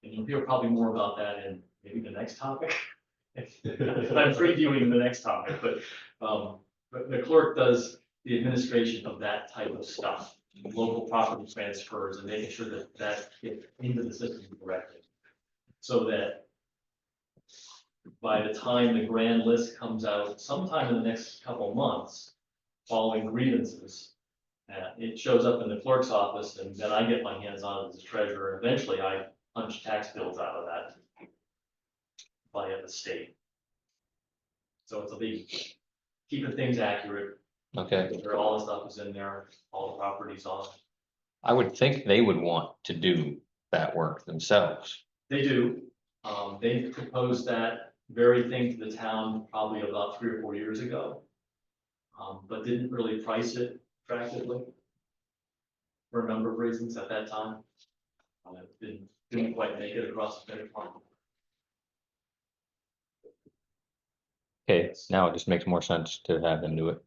And you'll hear probably more about that in maybe the next topic. I'm previewing the next topic, but the clerk does the administration of that type of stuff, local property transfers and making sure that that gets into the system correctly. So that by the time the grand list comes out, sometime in the next couple of months, following grievances, it shows up in the clerk's office and then I get my hands on it as a treasurer. Eventually I punch tax bills out of that via the state. So it's a big, keeping things accurate, Okay, where all the stuff is in there, all the properties on. I would think they would want to do that work themselves. They do. They proposed that very thing to the town probably about 3 or 4 years ago. But didn't really price it attractively. For a number of reasons at that time. It didn't quite make it across the finish line. Okay, now it just makes more sense to have them do it.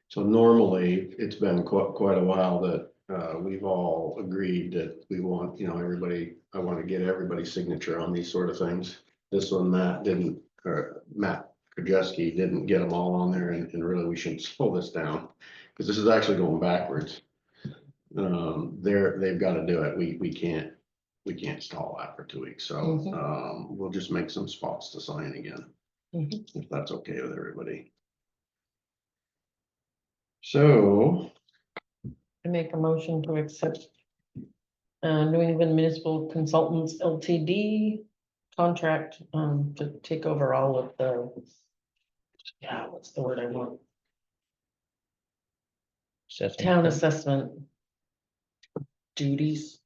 So normally, it's been quite a while that, we've all agreed that we want, everybody, I want to get everybody's signature on these sort of things. This one, Matt Krajewski didn't get them all on there, and really, we should slow this down, because this is actually going backwards. They've got to do it, we can't stall that for 2 weeks, so, Mhm. we'll just make some spots to sign again. Mhm. If that's okay with everybody. So, I make a motion to accept New England Municipal Consultants LTD contract, to take over all of the, what's the word I want? Town assessment duties.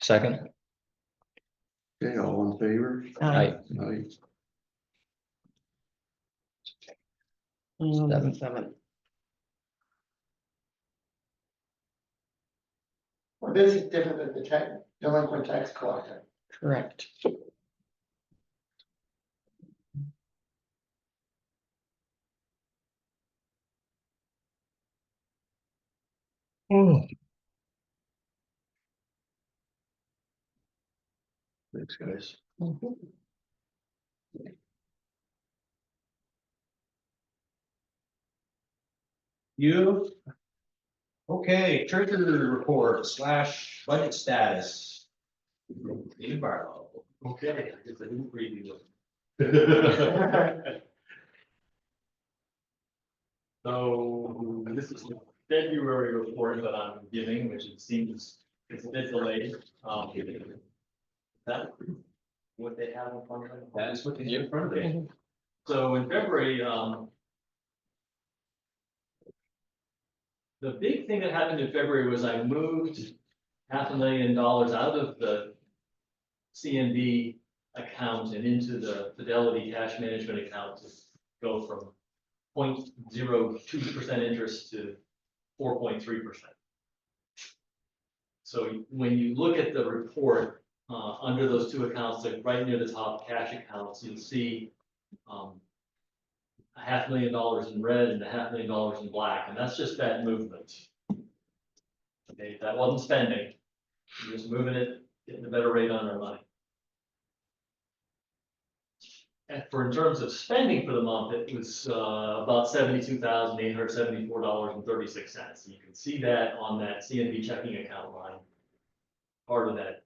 Second, okay, all in favor? I, Aye. Seven. Well, this is different than the delinquent tax collector. Correct. Thanks, guys. Mhm. You? Okay, treasurer report / budget status. David Barlow. Okay, it's a new preview. So this is the February report that I'm giving, which it seems it's a bit delayed. That what they have in front of them? That is what they have in front of me. Mhm. So in February, the big thing that happened in February was I moved $500,000 out of the CND account and into the Fidelity cash management account to go from 0.02% interest to 4.3%. So when you look at the report, under those two accounts, like right near the top cash accounts, you'll see $500,000 in red and $500,000 in black, and that's just that movement. Okay, that wasn't spending, you're just moving it, getting a better rate on our money. And in terms of spending for the month, it was about $72,874.36. You can see that on that CNB checking account line, part of that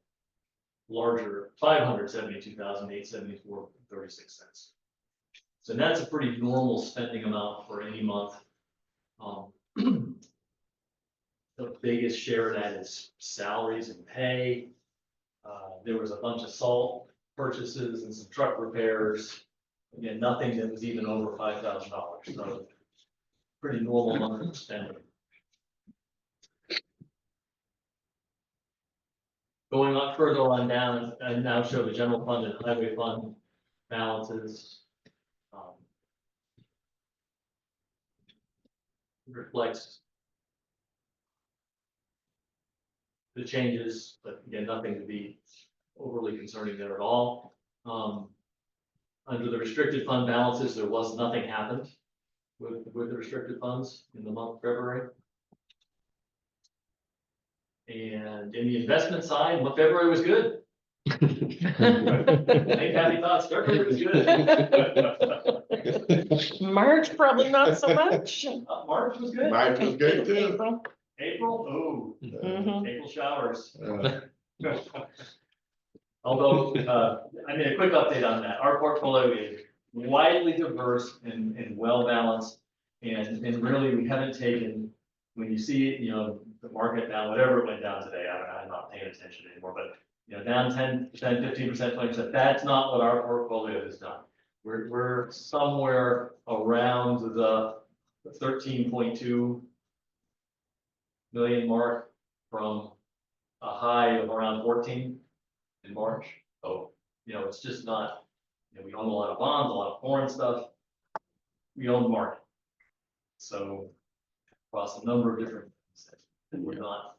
larger $572,874.36. So that's a pretty normal spending amount for any month. The biggest share of that is salaries and pay. There was a bunch of salt purchases and some truck repairs. Again, nothing that was even over $5,000, so pretty normal month of spending. Going on further on down, I now show the general fund and highway fund balances. Reflects the changes, but again, nothing to be overly concerning there at all. Under the restricted fund balances, there was nothing happened with the restricted funds in the month of February. And in the investment side, well, February was good. Hey, happy thoughts, February was good. March, probably not so much. March was good. March was good too. April. April, oh, Mhm. April showers. Uh, Although, I mean, a quick update on that. Our portfolio is widely diverse and well balanced. And really, we haven't taken, when you see it, you know, the market down, whatever it went down today, I'm not paying attention anymore, but you know, down 10%, 15%, 20%, that's not what our portfolio has done. We're somewhere around the 13.2 million mark from a high of around 14 in March. So, you know, it's just not, you know, we own a lot of bonds, a lot of foreign stuff. We own the market. So across a number of different things, and we're not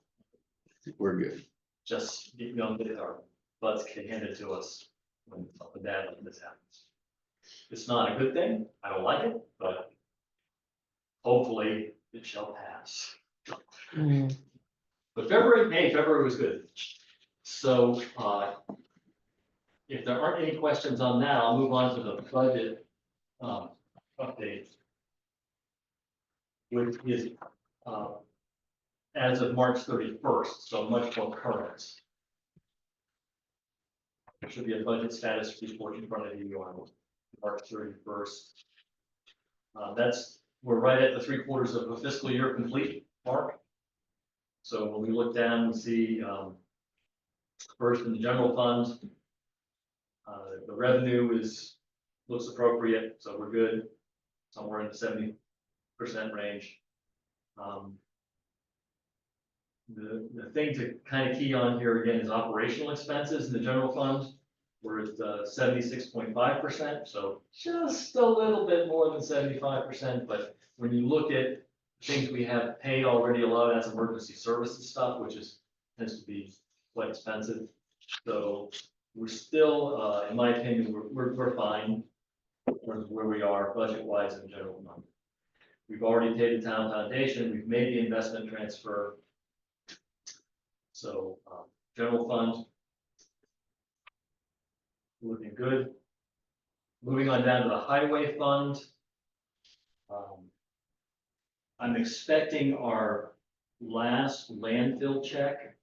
We're good. just, you know, get our butts handed to us when something bad like this happens. It's not a good thing. I don't like it, but hopefully it shall pass. Mm. But February was good. So, if there aren't any questions on that, I'll move on to the budget, update. Which is, as of March 31st, so much more current. There should be a budget status report in front of you on March 31st. We're right at the 3/4 of the fiscal year complete mark. So when we look down, we see, first in the general fund, the revenue looks appropriate, so we're good, somewhere in the 70% range. The thing to kind of key on here again is operational expenses in the general fund. We're at 76.5%, so just a little bit more than 75%. But when you look at things we have paid already, a lot of that's emergency services stuff, which tends to be quite expensive. So we're still, in my opinion, we're fine where we are budget-wise in general fund. We've already paid the town foundation, we've made the investment transfer. So, general fund, looking good. Moving on down to the highway fund. I'm expecting our last landfill check,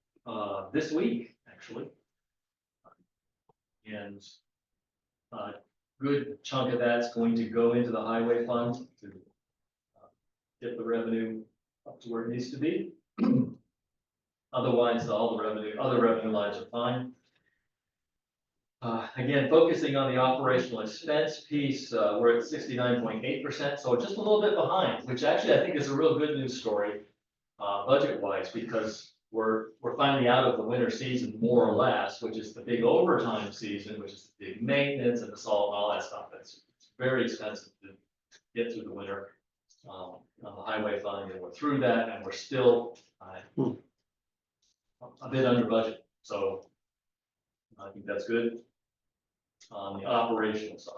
this week, actually. And a good chunk of that's going to go into the highway fund to get the revenue up to where it needs to be. Otherwise, other revenue lines are fine. Again, focusing on the operational expense piece, we're at 69.8%, so just a little bit behind, which actually I think is a real good news story, budget-wise, because we're finally out of the winter season, more or less, which is the big overtime season, which is the big maintenance and the salt and all that stuff. It's very expensive to get through the winter. On the highway fund, and we're through that, and we're still a bit under budget, so I think that's good. On the operational side.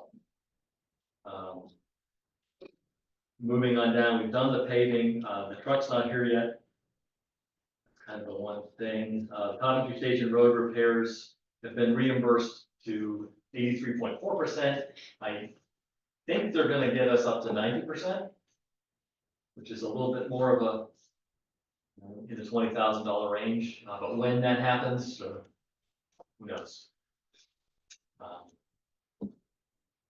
Moving on down, we've done the paving, the truck's not here yet. Kind of the one thing, Coventry Station road repairs have been reimbursed to 83.4%. I think they're gonna get us up to 90%, which is a little bit more of a, in the $20,000 range, but when that happens, who knows?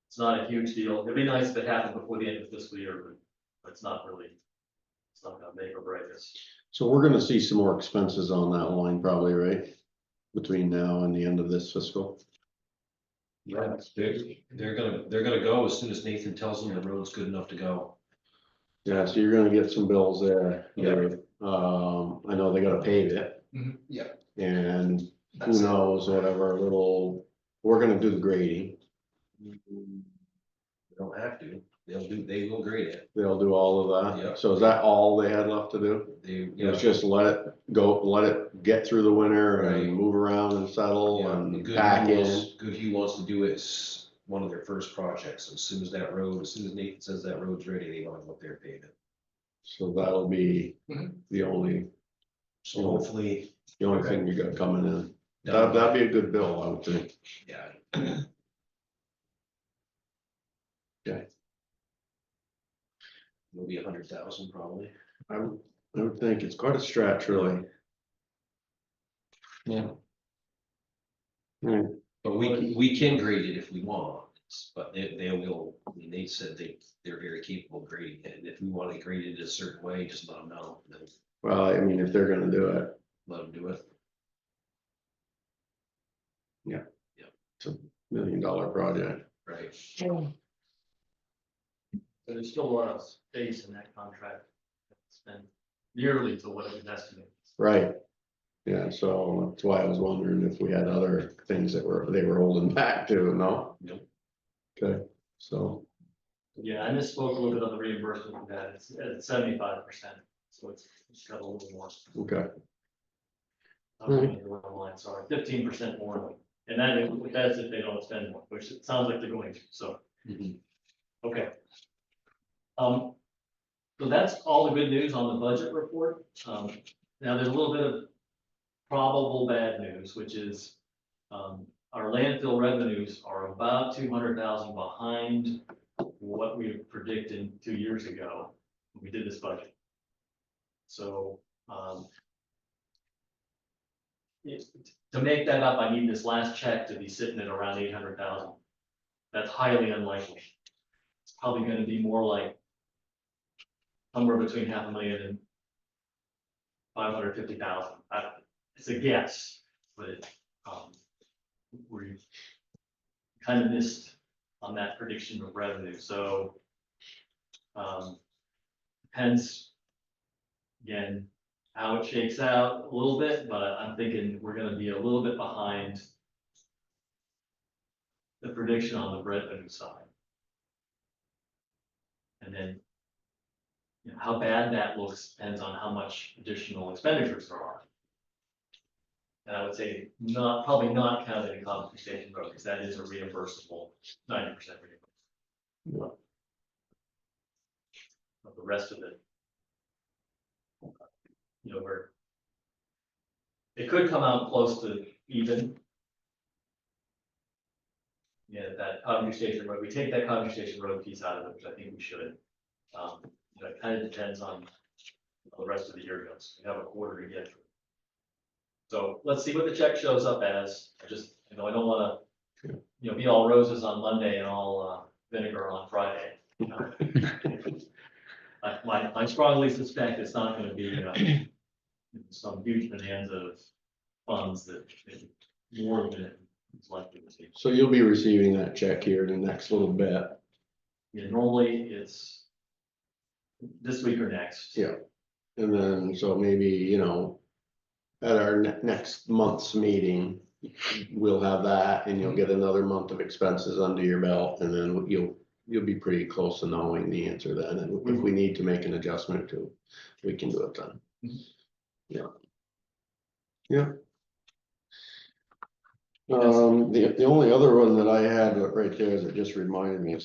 It's not a huge deal. It'd be nice if it happened before the end of the fiscal year, but it's not really, it's not gonna make or break us. So we're gonna see some more expenses on that line probably, right? Between now and the end of this fiscal. Yeah, they're gonna go as soon as Nathan tells them the road's good enough to go. Yeah, so you're gonna get some bills there. Yeah. I know they gotta pave it. Yeah. And That's who it. knows, whatever, we're gonna do the grading. We don't have to. They will grade it. They'll do all of that. Yeah. So is that all they had left to do? They, It was just let it go, let it get through the winter Right. and move around and settle Yeah, and Good pack Hue in. Good Hue wants to do it, one of their first projects, as soon as Nathan says that road's ready, they want to go up there paving. So that'll be Mhm. the only So hopefully, thing you got coming in. Done. That'd be a good bill, I would think. yeah. Okay. It'll be 100,000 probably. I would think it's quite a stretch, really. Yeah. Hmm. But we can grade it if we want, but they will, I mean, they said they're very capable of grading it, and if we want to grade it a certain way, just let them know, and then Well, I mean, if they're gonna do it, let them do it. it's $1 million project. Right. But there's still a lot of space in that contract. It's been nearly to what it was estimated. Right. Yeah, so that's why I was wondering if we had other things that they were holding back too, no? Nope. Okay, so, Yeah, I misspoke a little bit on the reimbursement for that. It's at 75%, so it's got a little more. okay, I'm reading the wrong line, sorry, 15% more. And that's if they don't spend more, which it sounds like they're going to, so. Mhm. Okay. So that's all the good news on the budget report. Now there's a little bit of probable bad news, which is, our landfill revenues are about 200,000 behind what we predicted 2 years ago when we did this budget. So, to make that up, I need this last check to be sitting at around 800,000. That's highly unlikely. It's probably gonna be more like somewhere between 500,000 and 550,000. It's a guess, but, we kind of missed on that prediction of revenue, so, depends, again, how it shakes out a little bit, but I'm thinking we're gonna be a little bit behind the prediction on the revenue side. And then, you know, how bad that looks depends on how much additional expenditures there are. And I would say probably not counting the compensation road, because that is a reimbursable, 90% reimbursable. But the rest of it, you know, where it could come out close to even. Yeah, that Cottage Station Road, we take that Cottage Station Road piece out of it, which I think we should. You know, it kind of depends on how the rest of the year goes. We have a quarter to get through. So let's see what the check shows up as. I just, you know, I don't wanna, you know, be all roses on Monday and all vinegar on Friday. I strongly suspect it's not gonna be some huge bonanza of funds that more than it's likely to be. so you'll be receiving that check here in the next little bit. Yeah, normally it's this week or next. Yeah. And then, so maybe, you know, at our next month's meeting, we'll have that and you'll get another month of expenses under your belt and then you'll be pretty close to knowing the answer then. And if we need to make an adjustment to, we can do it then. Yeah. Yeah. The only other one that I had right there that just reminded me is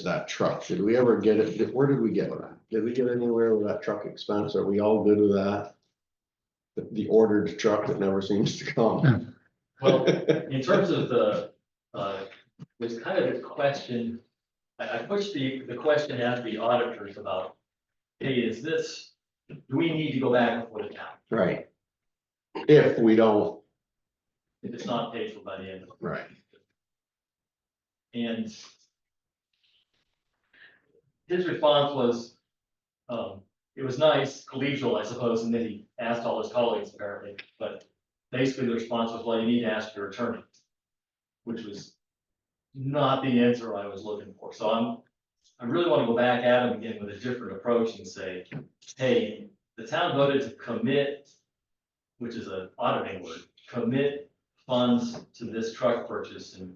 that truck. Did we ever get it? Where did we get that? Did we get anywhere with that truck expense? Are we all good with that? The ordered truck that never seems to come. Well, in terms of the, was kind of the question, I pushed the question at the auditors about, hey, do we need to go back and put it down? Right. If we don't. If it's not paid for by the end of the. Right. And his response was, it was nice, collegial, I suppose, and then he asked all his colleagues apparently, but basically the response was, well, you need to ask your attorney, which was not the answer I was looking for. So I really want to go back at him again with a different approach and say, hey, the town voted to commit, which is an auditing word, commit funds to this truck purchase in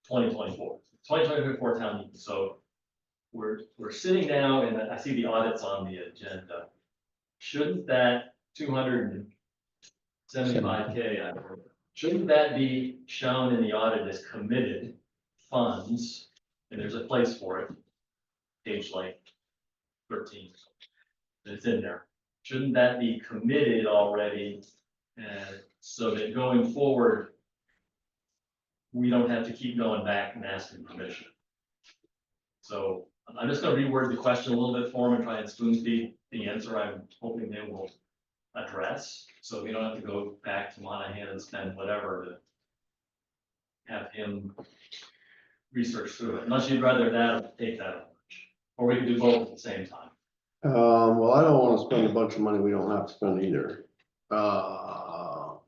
2024 town meeting. So we're sitting now and I see the audits on the agenda. Shouldn't that 275K, shouldn't that be shown in the audit as committed funds? And there's a place for it, page like 13, it's in there. Shouldn't that be committed already? And so that going forward, we don't have to keep going back and asking permission. So I'm just gonna reword the question a little bit for him and try and spoon feed the answer I'm hoping they will address. So we don't have to go back to Monahan and spend whatever to have him research through it, unless you'd rather that or take that approach. Or we can do both at the same time. Well, I don't wanna spend a bunch of money we don't have to spend either. Alright,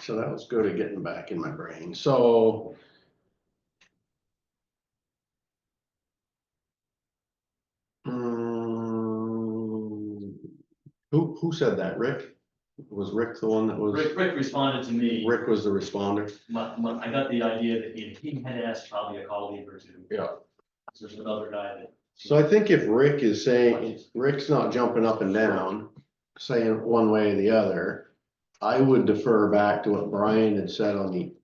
so that was good at getting back in my brain, so. Who said that, Rick? Was Rick the one that was? Rick responded to me. Rick was the responder? I got the idea that he had asked probably a colleague or two. Yeah. There's another guy that. So I think if Rick is saying, Rick's not jumping up and down, saying one way or the other, I would defer back to what Brian had said on the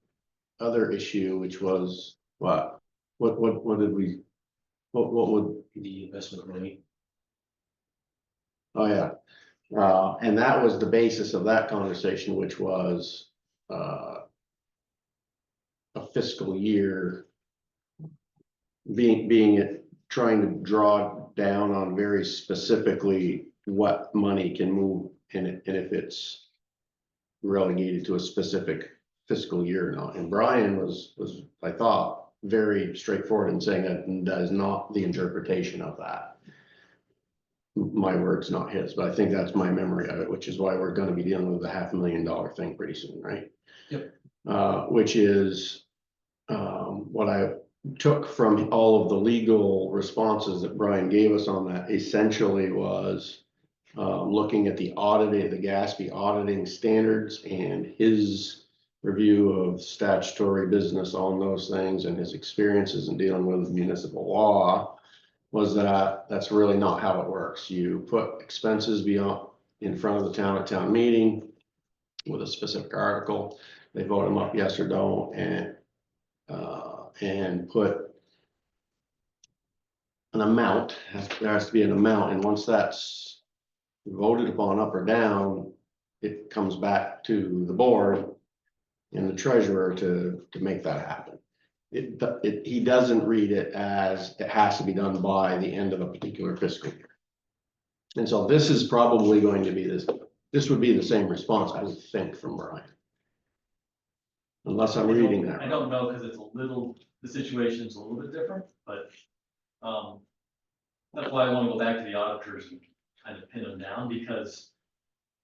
other issue, which was what? What did we, what would, The investment money. oh yeah. And that was the basis of that conversation, which was, a fiscal year. Being it, trying to draw down on very specifically what money can move and if it's relegated to a specific fiscal year or not. And Brian was, I thought, very straightforward in saying that is not the interpretation of that. My words, not his, but I think that's my memory of it, which is why we're gonna be dealing with a $500,000 thing pretty soon, right? Yep. Which is, what I took from all of the legal responses that Brian gave us on that essentially was, looking at the auditing, the GASB auditing standards and his review of statutory business on those things and his experiences in dealing with municipal law, was that that's really not how it works. You put expenses beyond in front of the town at town meeting with a specific article. They vote them up, yes or no, and put an amount. There has to be an amount, and once that's voted upon up or down, it comes back to the board and the treasurer to make that happen. He doesn't read it as it has to be done by the end of a particular fiscal year. And so this is probably going to be this would be the same response, I would think, from Brian. Unless I'm reading that. I don't know, because the situation's a little bit different, but, that's why I want to go back to the auditors and kind of pin them down, because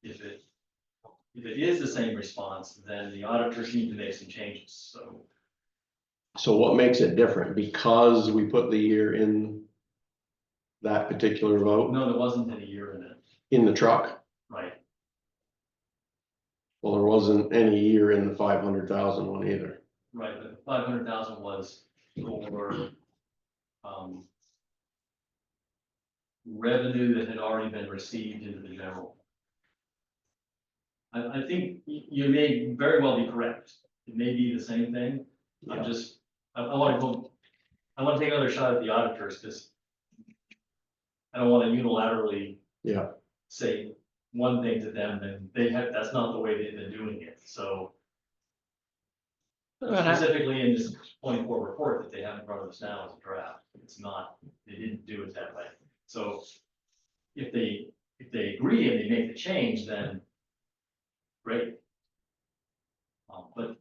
if it is the same response, then the auditors need to make some changes, So what makes it different? Because we put the year in that particular vote no, there wasn't any year in it, in the truck? right? Well, there wasn't any year in the 500,000 one either. Right, but 500,000 was for, revenue that had already been received into the general. I think you may very well be correct. It may be the same thing. I'm Yeah. just, I want to take another shot at the auditors, because I don't want to unilaterally Yeah. say one thing to them, and that's not the way they've been doing it, so. Specifically in this 24 report that they have in front of us now as a draft, it's not, they didn't do it that way. So if they agree and they make the change, then great. But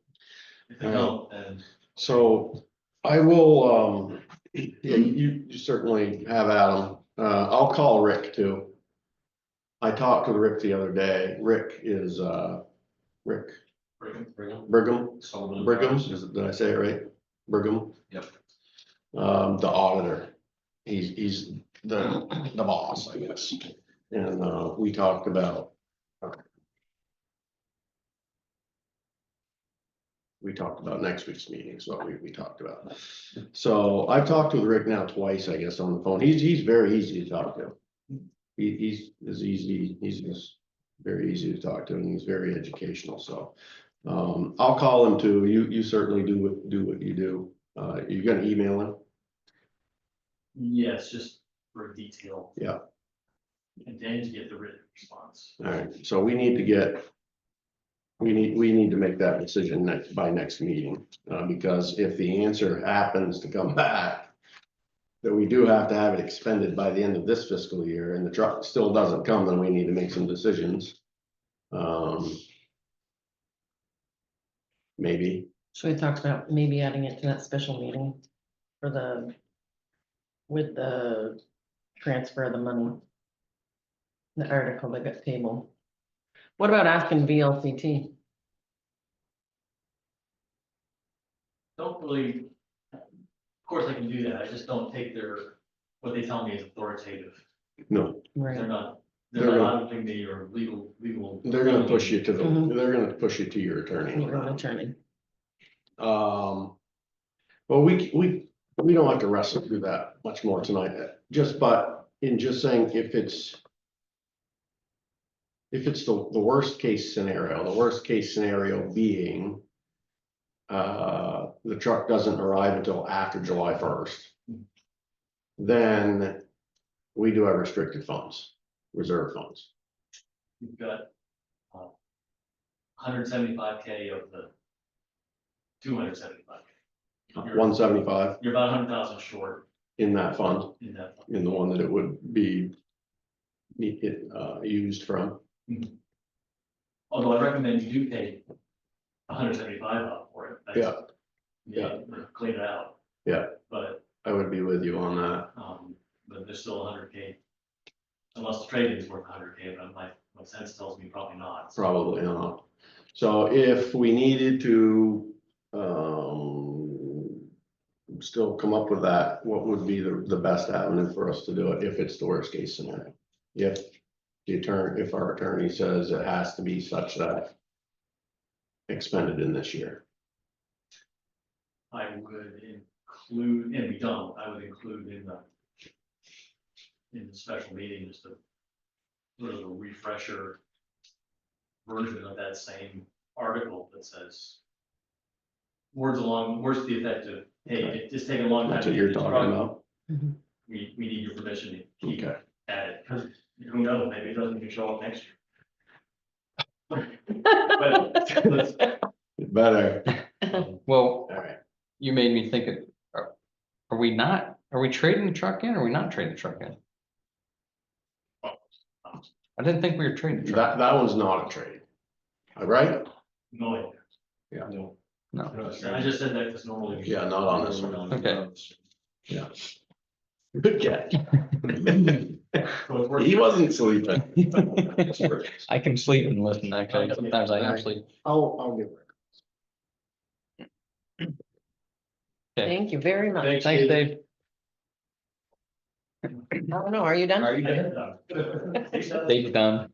if they don't, then. So I will, yeah, you certainly have Adam. I'll call Rick too. I talked to Rick the other day. Rick is, Rick Brigham, Sullivan. Brigham, did I say it right? Brigham? Yep. The auditor. He's the boss, I guess. And, we talked about we talked about next week's meeting, is what we talked about. So I've talked with Rick now twice, I guess, on the phone. He's very easy to talk to. He's just very easy to talk to, and he's very educational, so. I'll call him too. You certainly do what you do. You're gonna email him? Yes, just for detail. Yeah. And then to get the written response. All right, so we need to get. We need to make that decision by next meeting, because if the answer happens to come back. That we do have to have it expended by the end of this fiscal year and the truck still doesn't come, then we need to make some decisions. Maybe, So we talked about maybe adding it to that special meeting for with the transfer of the money. The article that got tabled. What about asking VLCT? Don't really, of course I can do that, I just don't take what they tell me is authoritative. no, Right. They're not They're not- auditing me or legal. they're gonna push you to Mhm. they're gonna push you to your attorney. You're an attorney. Well, we don't have to wrestle through that much more tonight, but in just saying, if it's the worst case scenario, the worst case scenario being the truck doesn't arrive until after July 1st, then we do have restricted funds, reserve funds. You've got 175K of the 275K. 175 You're about 100,000 short in that fund, in that. Fund. in the one that it would be used from. Although I recommend you do pay 175 out for it. That's- Yeah. Clean it out. Yeah. But, I would be with you on that. but there's still 100K. Unless the trade is worth 100K, but my sense tells me probably not. Probably not. So if we needed to, still come up with that, what would be the best avenue for us to do it if it's the worst case scenario? If our attorney says it has to be such that expended in this year. I would include, and we don't, I would include in the special meeting, just a sort of a refresher version of that same article that says words to the effect of, hey, it just taking a long time. That's to what get you're this talking truck. about? We need your permission to keep Okay. at it, because who knows, maybe it doesn't even show up next year. But let's, Better. Well, All right. you made me think, are we trading the truck in or are we not trading the truck in? I didn't think we were trading the truck. That one's not a trade. All right? no, Yeah. No, I just said that because normally. Yeah, not on this one. okay. Yeah. Good catch. So it's worth- He wasn't sleeping. I can sleep and listen, actually, sometimes I am sleep. I'll give it. Thank you very much. Thanks, Dave. I don't know, are you done? Are you done? Dave's done.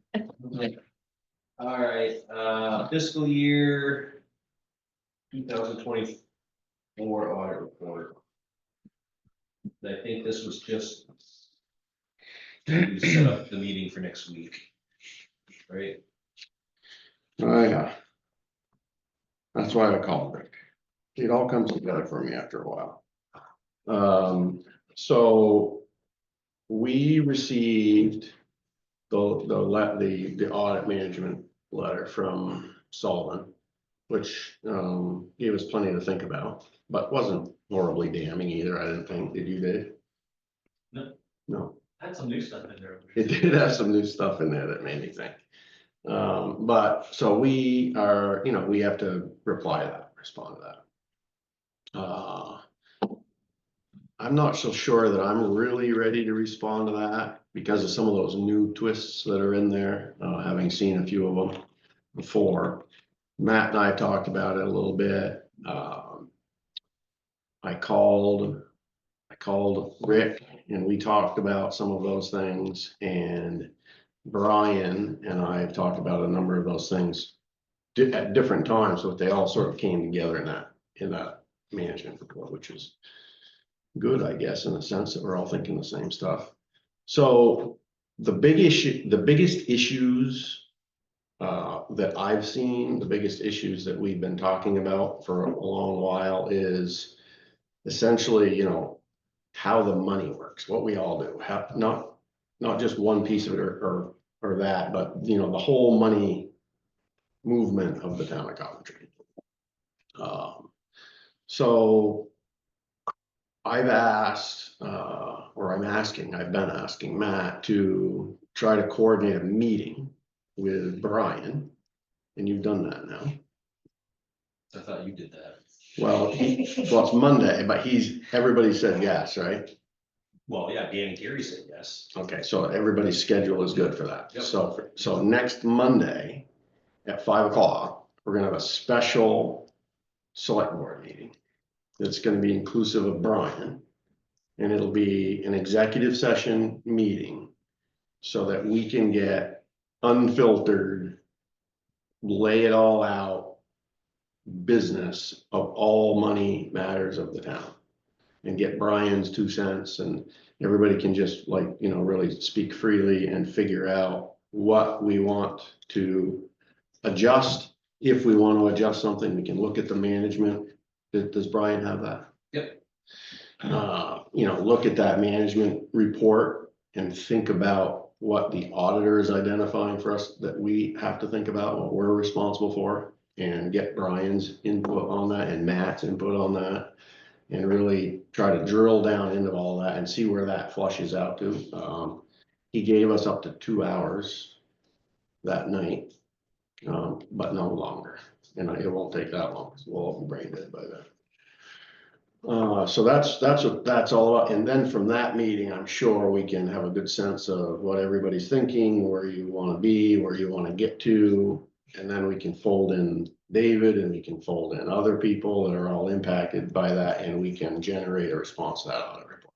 All right, fiscal year 2024 audit report. I think this was just to set up the meeting for next week, right? Oh, yeah. That's why I called Rick. It all comes together for me after a while. So we received the audit management letter from Sullivan, which gave us plenty to think about, but wasn't horribly damning either, I didn't think. Did you, Dave? No. No. Had some new stuff in there. It did have some new stuff in there that made me think. But so we are, we have to reply to that, respond to that. I'm not so sure that I'm really ready to respond to that because of some of those new twists that are in there, having seen a few of them before. Matt and I talked about it a little bit. I called Rick and we talked about some of those things, and Brian and I have talked about a number of those things at different times, but they all sort of came together in that management report, which is good, I guess, in the sense that we're all thinking the same stuff. So the biggest issues that I've seen, the biggest issues that we've been talking about for a long while is essentially, you know, how the money works, what we all do, how, not just one piece of it or that, but you know, the whole money movement of the town of Coventry. So I've asked, or I've been asking Matt to try to coordinate a meeting with Brian, and you've done that now. I thought you did that. Well, it's Monday, but everybody said yes, right? Well, yeah, Dan and Gary said yes. Okay, so everybody's schedule is good for that. Yep. So next Monday at 5 o'clock, we're gonna have a special select board meeting. It's gonna be inclusive of Brian. And it'll be an executive session meeting so that we can get unfiltered, lay it all out business of all money matters of the town. And get Brian's 2 cents, and everybody can just, like, you know, really speak freely and figure out what we want to adjust. If we want to adjust something, we can look at the management. Does Brian have that? Yep. You know, look at that management report and think about what the auditor is identifying for us that we have to think about, what we're responsible for, and get Brian's input on that and Matt's input on that. And really try to drill down into all that and see where that flushes out to. He gave us up to 2 hours that night, but no longer. And it won't take that long, because we'll all be brain dead by then. So that's what that's all about. And then from that meeting, I'm sure we can have a good sense of what everybody's thinking, where you want to be, where you want to get to. And then we can fold in David, and we can fold in other people that are all impacted by that, and we can generate a response to that audit report.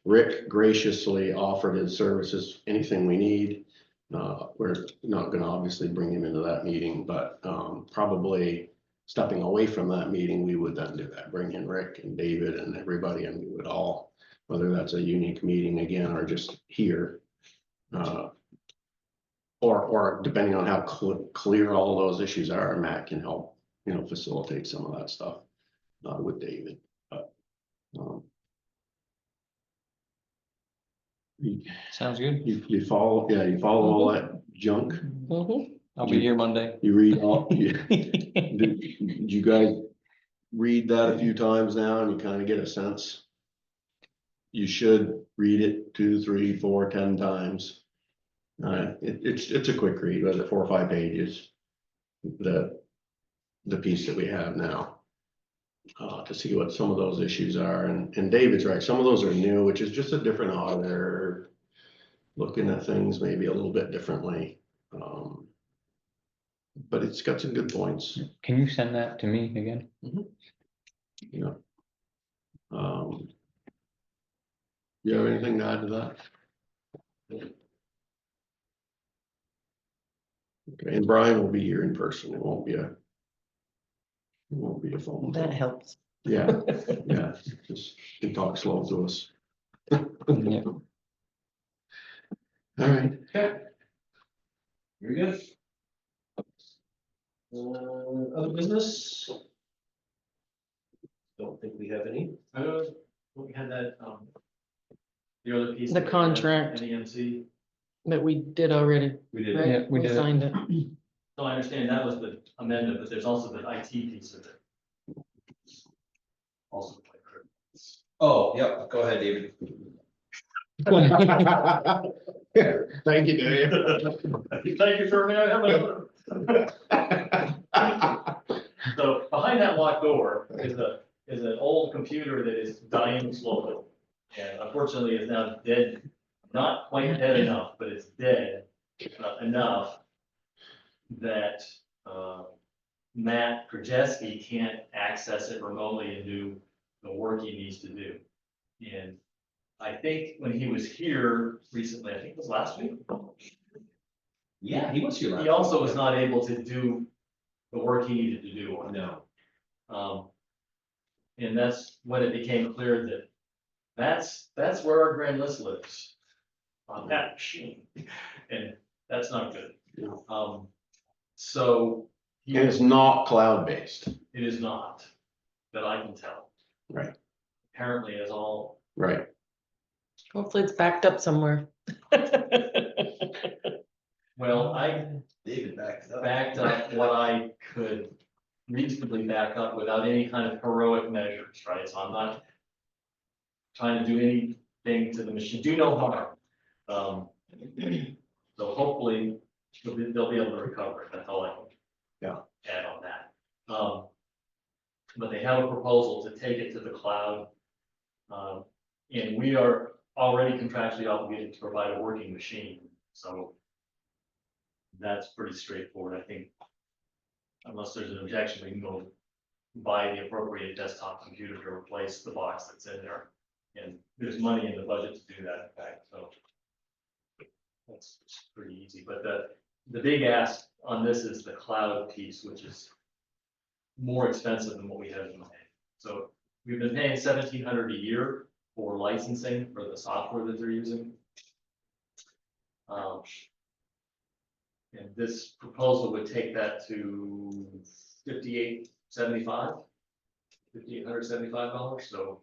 Rick graciously offered his services, anything we need. We're not gonna obviously bring him into that meeting, but probably stepping away from that meeting, we would then do that, bring in Rick and David and everybody, and we would all, whether that's a unique meeting again, or just here. Or depending on how clear all those issues are, Matt can help, you know, facilitate some of that stuff with David. But, Sounds good. you follow, yeah, you follow all that junk. Mhm. I'll be here Monday. You read all, did you guys read that a few times now and you kind of get a sense? You should read it 2, 3, 4, 10 times. It's a quick read, whether 4 or 5 pages. The piece that we have now. To see what some of those issues are, and David's right, some of those are new, which is just a different auditor. Looking at things maybe a little bit differently. But it's got some good points. Can you send that to me again? Yeah. You have anything to add to that? Okay, and Brian will be here in person. It won't be a phone. That call. helps. Yeah, yeah, just can talk slow to us. Yeah. All right, Okay. Very good. Other business? Don't think we have any. I know, we had that, the other piece. The that we had, contract. NEMC. That we did already, We did. right? Yeah, we did it. Signed it. So I understand that was the amendment, but there's also the IT piece of it. Also quite critical. Oh, yep, go ahead, David. thank you, Dave. Thank you for So behind that locked door is an old computer that is dying slowly. And unfortunately is now dead, not quite dead enough, but it's dead enough that Matt Krajewski can't access it remotely and do the work he needs to do. And I think when he was here recently, I think it was last week, Yeah, he was here. he also was not able to do the work he needed to do on it. No, And that's when it became clear that that's where our grand list lives, on that machine, and that's not good. No. So. he- And it's not cloud-based, It is not, that I can tell. right, Apparently it's all, right. Hopefully it's backed up somewhere. well, I David backed up. backed up what I could reasonably back up without any kind of heroic measures, right? So I'm not trying to do anything to the machine, do no harm. So hopefully they'll be able to recover it, that's all I can. Yeah. Add on that. But they have a proposal to take it to the cloud. And we are already contractually obligated to provide a working machine, so that's pretty straightforward, I think. Unless there's an objection, we can go buy the appropriate desktop computer to replace the box that's in there. And there's money in the budget to do that, in fact, so. That's pretty easy, but the big ask on this is the cloud piece, which is more expensive than what we have been paying. So we've been paying $1,700 a year for licensing for the software that they're using. And this proposal would take that to $5,875, so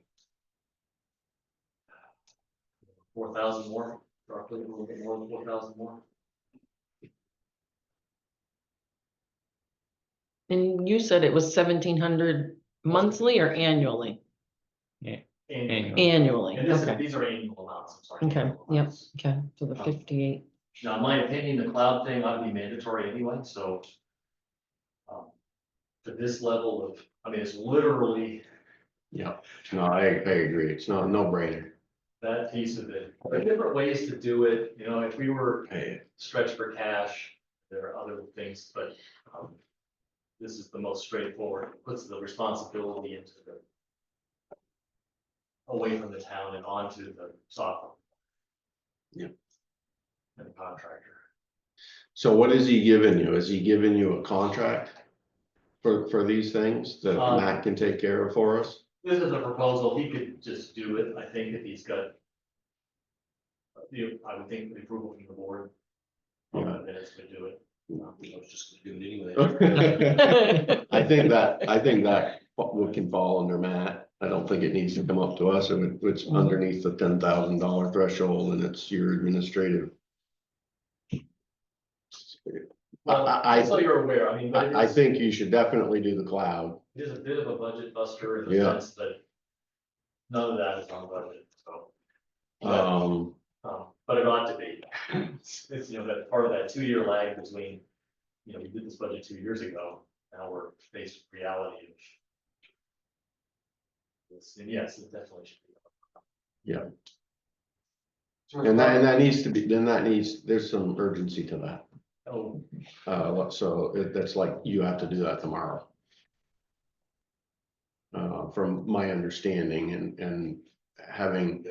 $4,000 more, roughly a little bit more than 4,000 more. And you said it was 1,700 monthly or annually? Annually. Annually, And okay, these are annual amounts, I'm sorry. Okay, annual yep. amounts. okay, so the 58. Now, in my opinion, the cloud thing ought to be mandatory anyway, so. To this level of, I mean, it's literally Yeah, no, I agree, it's not, no brainer. that piece of it. There are different ways to do it, you know, if we were Hey, stretched for cash, there are other things, but. This is the most straightforward, it puts the responsibility into the. Away from the town and onto the software. Yeah. And the contractor. so what is he giving you? Is he giving you a contract for these things that Matt can take care of for us? This is a proposal, he could just do it, I think, if he's got. I would think the approval from the board. Yeah. Minutes would do it. I was just gonna do it anyway. I think that we can fall under Matt. I don't think it needs to come up to us if it's underneath the $10,000 threshold and it's your administrative. Well, I- so you're aware, I mean, but it I is, think you should definitely do the cloud. it is a bit of a budget buster in the Yeah. sense that. None of that is on budget, so. But it ought to be. It's, you know, that part of that 2-year lag between, you know, we did this budget 2 years ago, now we're faced with reality of. This, and yes, it definitely should be. And that needs to be, there's some urgency to that. Oh, So that's like, you have to do that tomorrow. From my understanding and having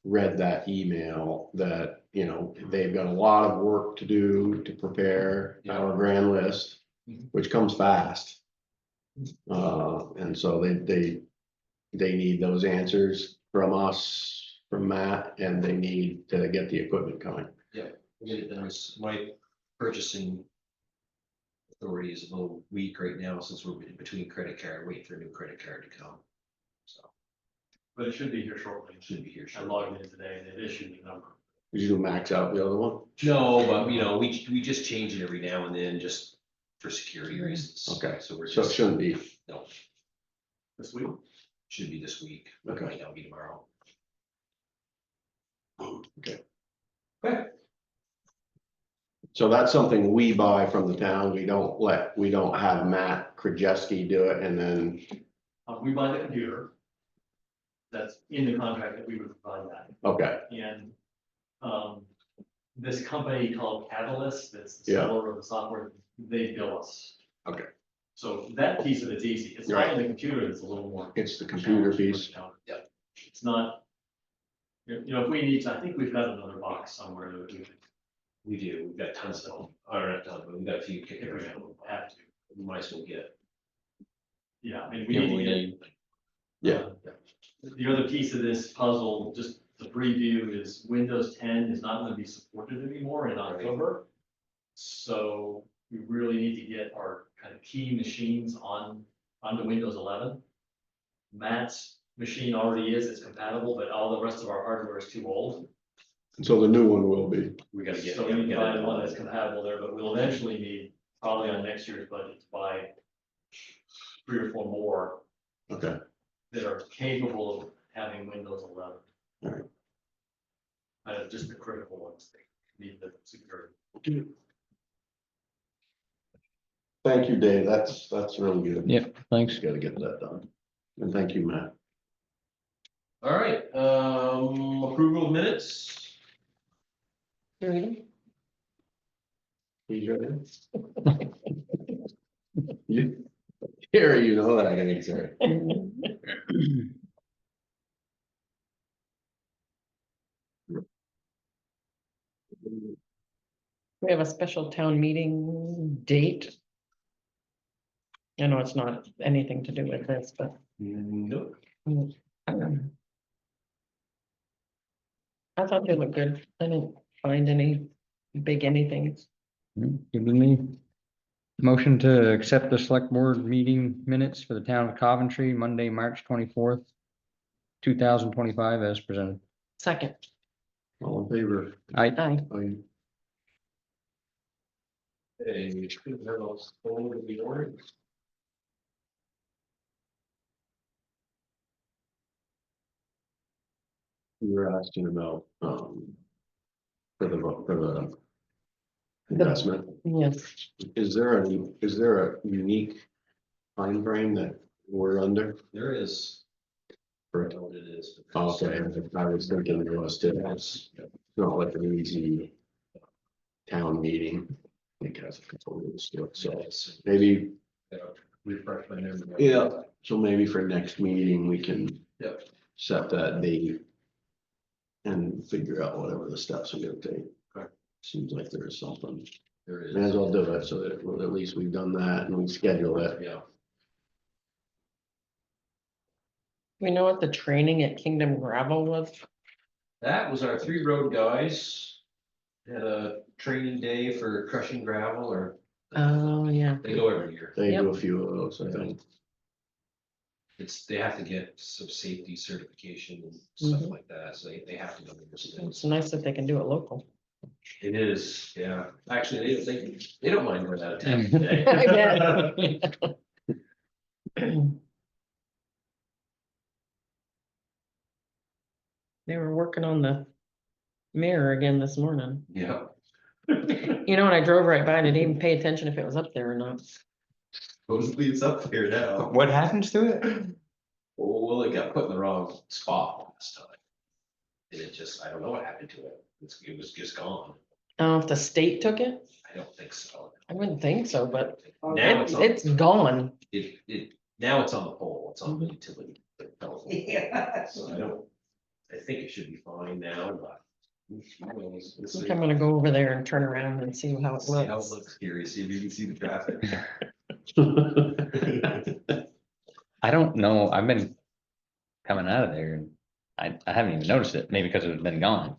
read that email that, you know, they've got a lot of work to do to prepare our grand list, which comes fast. And so they need those answers from us, from Matt, and they need to get the equipment coming. We'll get it done. My purchasing authority is a little weak right now since we're between credit card, waiting for a new credit card to come. So but it should be here shortly. it should be here I shortly. logged in today and it issued the number. Did you max out the other one? No, but you know, we just change it every now and then just for security reasons. Okay, So we're So it just, shouldn't be, no, This week? should be this week. Okay. Might not be tomorrow. so that's something we buy from the town. We don't have Matt Krajewski do it and then, We buy the computer. That's in the contract that we would provide that. okay, And this company called Catalyst, that's the Yeah. seller of the software, they bill us. Okay. So that piece of it's easy. It's Right. buying the computer that's a little more. it's the computer piece. Yep. It's not, you know, if we need to, I think we've got another box somewhere that we could, We do, we've got tons of them, or not tons, but we've got a few kicking if we around. have to. we might as well get. Yeah, I mean, we Yeah, need to we get. need- Yeah. The other piece of this puzzle, just the preview, is Windows 10 is not gonna be supported anymore in October. So we really need to get our kind of key machines onto Windows 11. Matt's machine already is, it's compatible, but all the rest of our hardware is too old. So the new one will be. We gotta get. So we need to buy one that's compatible there, but we'll eventually need, probably on next year's budget, to buy 3 or 4 more Okay. that are capable of having Windows 11. Alright. Just the critical ones, they need the security. Thank you, Dave. That's really good. Yep, thanks. Just gotta get that done. And thank you, Matt. All right, approval of minutes. Ready? You ready? You, Harry, you know that answer. We have a special town meeting date. I know it's not anything to do with this, but. Nope. I thought they looked good. I didn't find any big anything. Good with me. Motion to accept the select board meeting minutes for the town of Coventry, Monday, March 24th, 2025, as presented. Second, All in favor? I, aye. Aye. Hey, those over the order. You were asking about, for the investment. Yes, Is there a unique time frame that we're under? There is. For I it? know what it is. Okay, I was thinking it was too. It's not like an easy town meeting. I think it has a couple of rules to it, so maybe, Refresh my memory. yeah, so maybe for next meeting, we can Yep. set that date and figure out whatever the steps are gonna take. Okay. Seems like there is something. There is. May as well do it, so that well, at least we've done that and we schedule it. Yeah. we know what the training at Kingdom Gravel was. That was our 3 road guys. Had a training day for crushing gravel or. Oh, yeah. They go every year. They do a few of those, I think. They have to get some safety certification and stuff Mhm. like that, so they have to know those It's things. nice that they can do it local. It is, yeah. Actually, they don't mind going out of town I today. They were working on the mirror again this morning. Yeah. You know, when I drove right by, I didn't even pay attention if it was up there or not. Supposedly it's up there now. What happens to it? Well, it got put in the wrong spot last time. And it just, I don't know what happened to it. It was just gone. I don't know if the state took it. I don't think so. I wouldn't think so, but Now it's on, it's gone. now it's on the pole, it's on the Mhm. utility. So I think it should be fine now, but. We'll I see. think I'm gonna go over there and turn around and see how it See how it looks. looks, curious, see if you can see the traffic. I don't know. I've been coming out of there and I haven't even noticed it, maybe because it's been gone.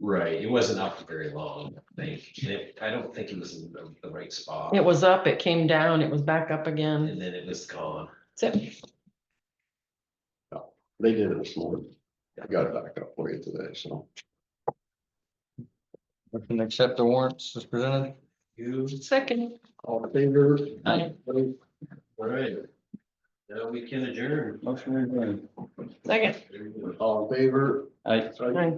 Right, it wasn't up for very long, I think. I don't think it was in the right spot. It was up, it came down, it was back up again. And then it was gone. That's it. They did it this morning. I got it back up for you today, so. Motion to accept the warrants as presented. You, Second. All in favor? Aye. all right. Now we can adjourn. Motion adjourned. Second. All in favor? I. Aye.